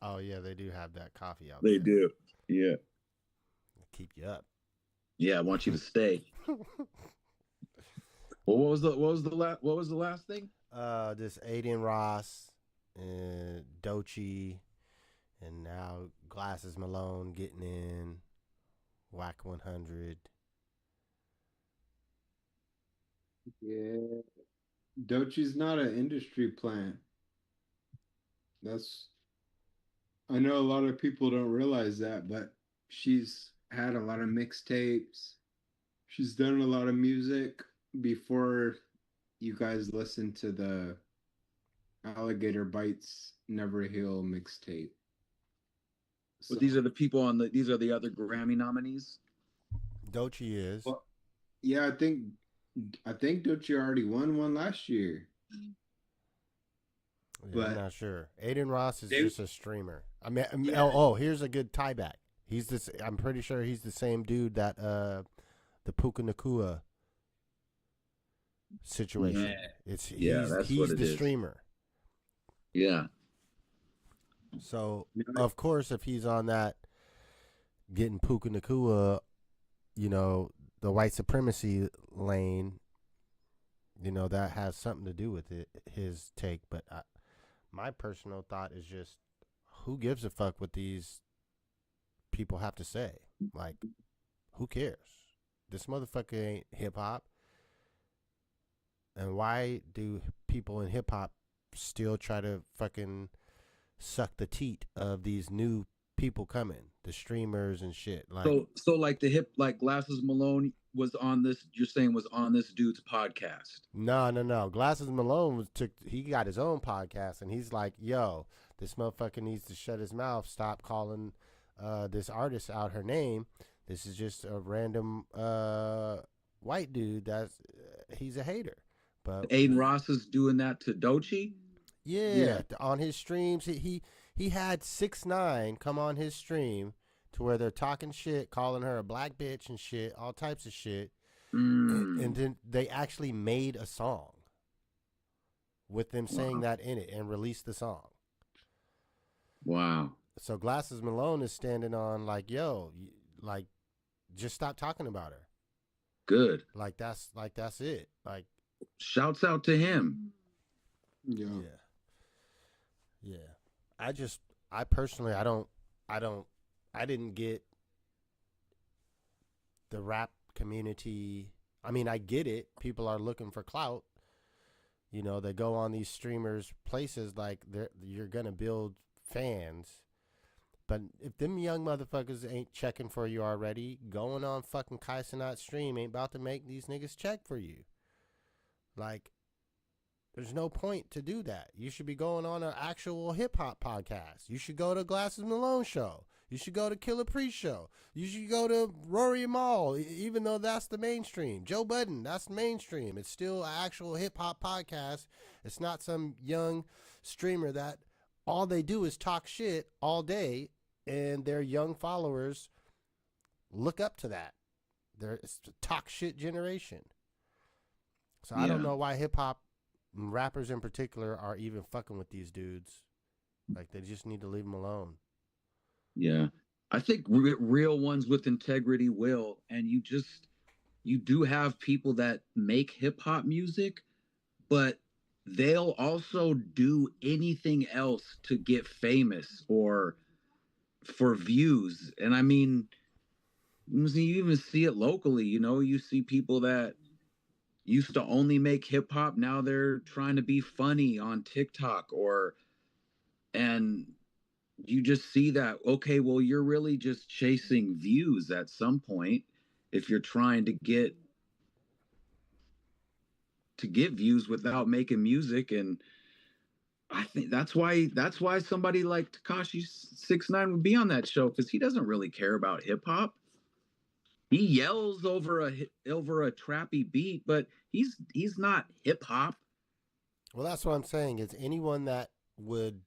Oh yeah, they do have that coffee out there. They there. do. Yeah. Keep you up. Yeah, I want you to stay. Well, what was the last thing? This Adin Ross and Doechii, and now Glasses Malone getting in. Whack 100. Yeah, Doechii's not an industry plant. I know a lot of people don't realize that, but she's had a lot of mixtapes. She's done a lot of music before you guys listen to the Alligator Bites Never Heal mixtape. So, but these are the people these are the other Grammy nominees? Doechii is. Well, yeah, I think Doechii already won one last year. Yeah, but I'm not sure. Adin Ross is just a streamer. I mean, yeah. Here's a good tie back. I'm pretty sure he's the same dude that the Puka Nakua situation. Yeah. He's the streamer. Yeah. So of course, if he's on that getting Puka Nakua, the white supremacy lane, that has something to do with it. His take, but my personal thought is just, who gives a fuck what these people have to say? Like, who cares? This motherfucker ain't hip hop. And why do people in hip hop still try to fucking suck the teat of these new people coming, the streamers and shit? Like, so like Glasses Malone was on this. You're saying was on this dude's podcast? No. Glasses Malone he got his own podcast, and he's like, "Yo, this motherfucker needs to shut his mouth. Stop calling this artist out her name. This is just a random white dude. He's a hater." But Adin Ross is doing that to Doechii. Yeah, on his streams, he had 6ix9ine come on his stream to where they're talking shit, calling her a black bitch and shit, all types of shit. And then they actually made a song with them saying that in it and released the song. Wow. So Glasses Malone is standing on like, yo, like, just stop talking about her. Good. Like that's it. Like, shouts out to him. Yeah. I personally, I didn't get the rap community. I mean, I get it. People are looking for clout, You know, they go on these streamers places like you're gonna build fans. But if them young motherfuckers ain't checking for you already, going on fucking Kaisenat stream ain't about to make these niggas check for you. Like, there's no point to do that. You should be going on an actual hip hop podcast. You should go to Glasses Malone show. You should go to Killer Priest show. You should go to Rory Mal, even though that's the mainstream. Joe Budden, that's the mainstream. It's still an actual hip hop podcast. It's not some young streamer that all they do is talk shit all day, and their young followers look up to that. It's the talk shit generation. So I don't know why hip hop rappers in particular are even fucking with these dudes. Like, they just need to leave them alone. Yeah. I think real ones with integrity will. And you do have people that make hip hop music, but they'll also do anything else to get famous or for views. And I mean, you even see it locally. You know, you see people that used to only make hip hop, now they're trying to be funny on TikTok, and you just see that, okay, well, you're really just chasing views at some point if you're trying to get views without making music. And I think that's why somebody like Tekashi 6ix9ine would be on that show, because he doesn't really care about hip hop. He yells over a trappy beat, but he's not hip hop. Well, that's what I'm saying, is anyone that would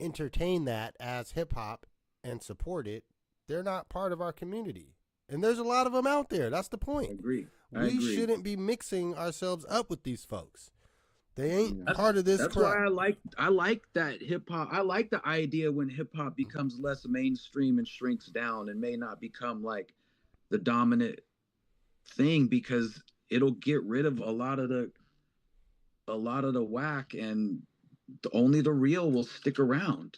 entertain that as hip hop and support it, they're not part of our community. And there's a lot of them out there. That's the point. I agree. We shouldn't be mixing ourselves up with these folks. They ain't part of this. That's why I like that hip hop. I like the idea when hip hop becomes less mainstream and shrinks down and may not become like the dominant thing, because it'll get rid of a lot of the whack, and only the real will stick around.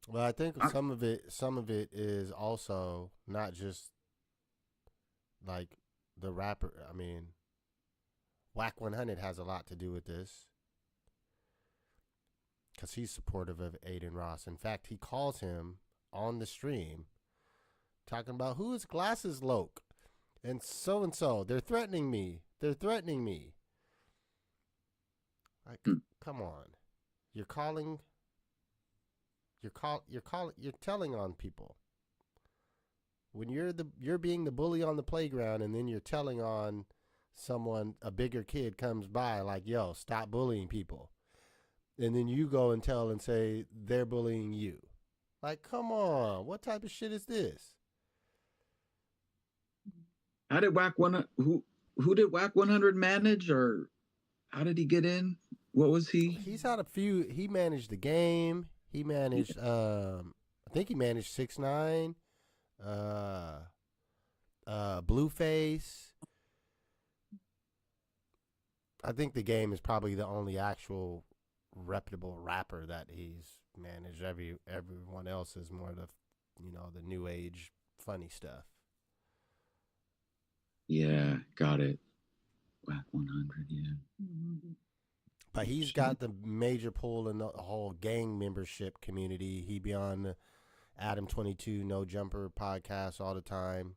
Well, I think some of it is also not just like the rapper. I mean, Whack 100 has a lot to do with this, because he's supportive of Adin Ross. In fact, he calls him on the stream talking about, who is Glasses Loke and so. They're threatening me. They're threatening me. Like, come on. You're telling on people. When you're being the bully on the playground, and then you're telling on someone, a bigger kid comes by like, yo, stop bullying people. And then you go and tell and say they're bullying you. Like, come on. What type of shit is this? How did who did Whack 100 manage, or how did he get in? What was he? He's had a few. He managed the game. He managed, I think he managed 6ix9ine, Blueface. I think the game is probably the only actual reputable rapper that he's managed. Everyone else is more the new age funny stuff. Yeah, got it. Whack 100, yeah. But he's got the major pull in the whole gang membership community. He be on the Adam 22 No Jumper podcast all the time.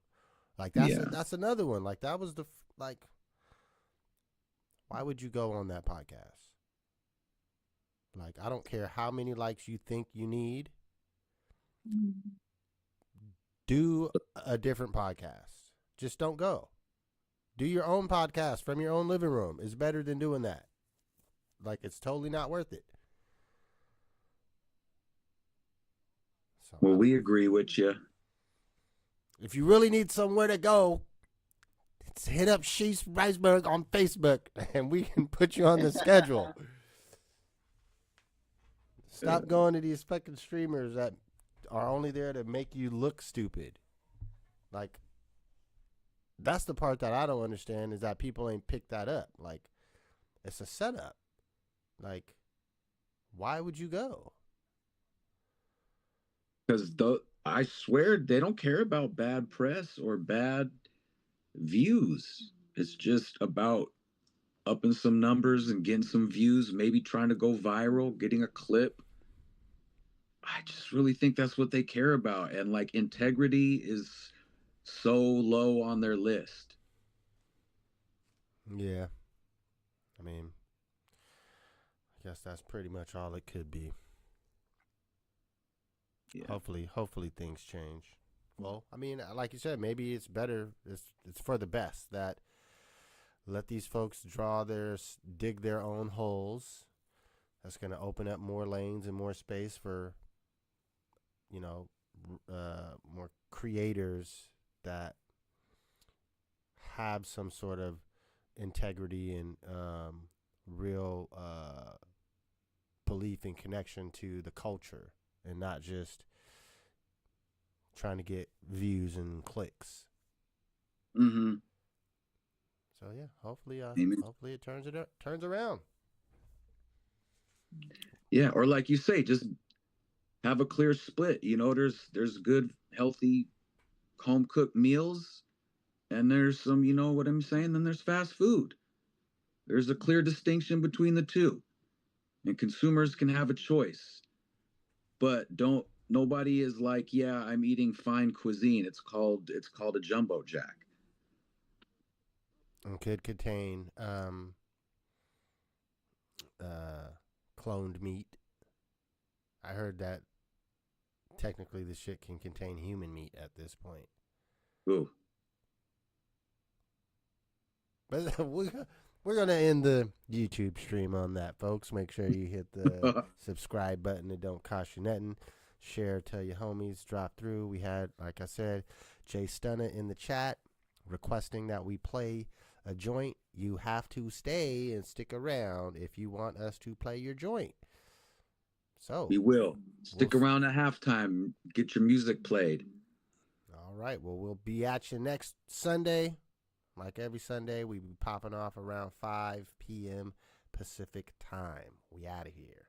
Like, that's another one. Like, that was why would you go on that podcast? Like, I don't care how many likes you think you need. Do a different podcast. Just don't go. Do your own podcast from your own living room. It's better than doing that. Like, it's totally not worth it. So, well, we agree with you. If you really need somewhere to go, hit up Shees Reisberg on Facebook, and we can put you on the schedule. Stop going to these fucking streamers that are only there to make you look stupid. Like, that's the part that I don't understand, is that people ain't picked that up. Like, it's a setup. Like, why would you go? Because I swear they don't care about bad press or bad views. It's just about upping some numbers and getting some views, maybe trying to go viral, getting a clip. I just really think that's what they care about. And like integrity is so low on their list. Yeah. I mean, I guess that's pretty much all it could be. Yeah. Hopefully things change. Well, I mean, like you said, maybe it's better. It's for the best that let these folks dig their own holes. That's going to open up more lanes and more space for, more creators that have some sort of integrity and real belief and connection to the culture, and not just trying to get views and clicks. Mm-hmm. So yeah, hopefully it turns around. Yeah, or like you say, just have a clear split. There's good, healthy, home cooked meals, and there's some, you know what I'm saying? Then there's fast food. There's a clear distinction between the two, and consumers can have a choice. But nobody is like, yeah, I'm eating fine cuisine. It's called a jumbo jack. And could contain cloned meat. I heard that technically the shit can contain human meat at this point. Ooh. But we're going to end the YouTube stream on that, folks. Make sure you hit the subscribe button. It don't cost you nothing. Share, tell your homies, drop through. We had, like I said, Jay Stunner in the chat requesting that we play a joint. You have to stay and stick around if you want us to play your joint. So we will. Stick around at halftime. Get your music played. All right. Well, we'll be at you next Sunday. Like every Sunday, we be popping off around 5 p.m. Pacific time. We out of here.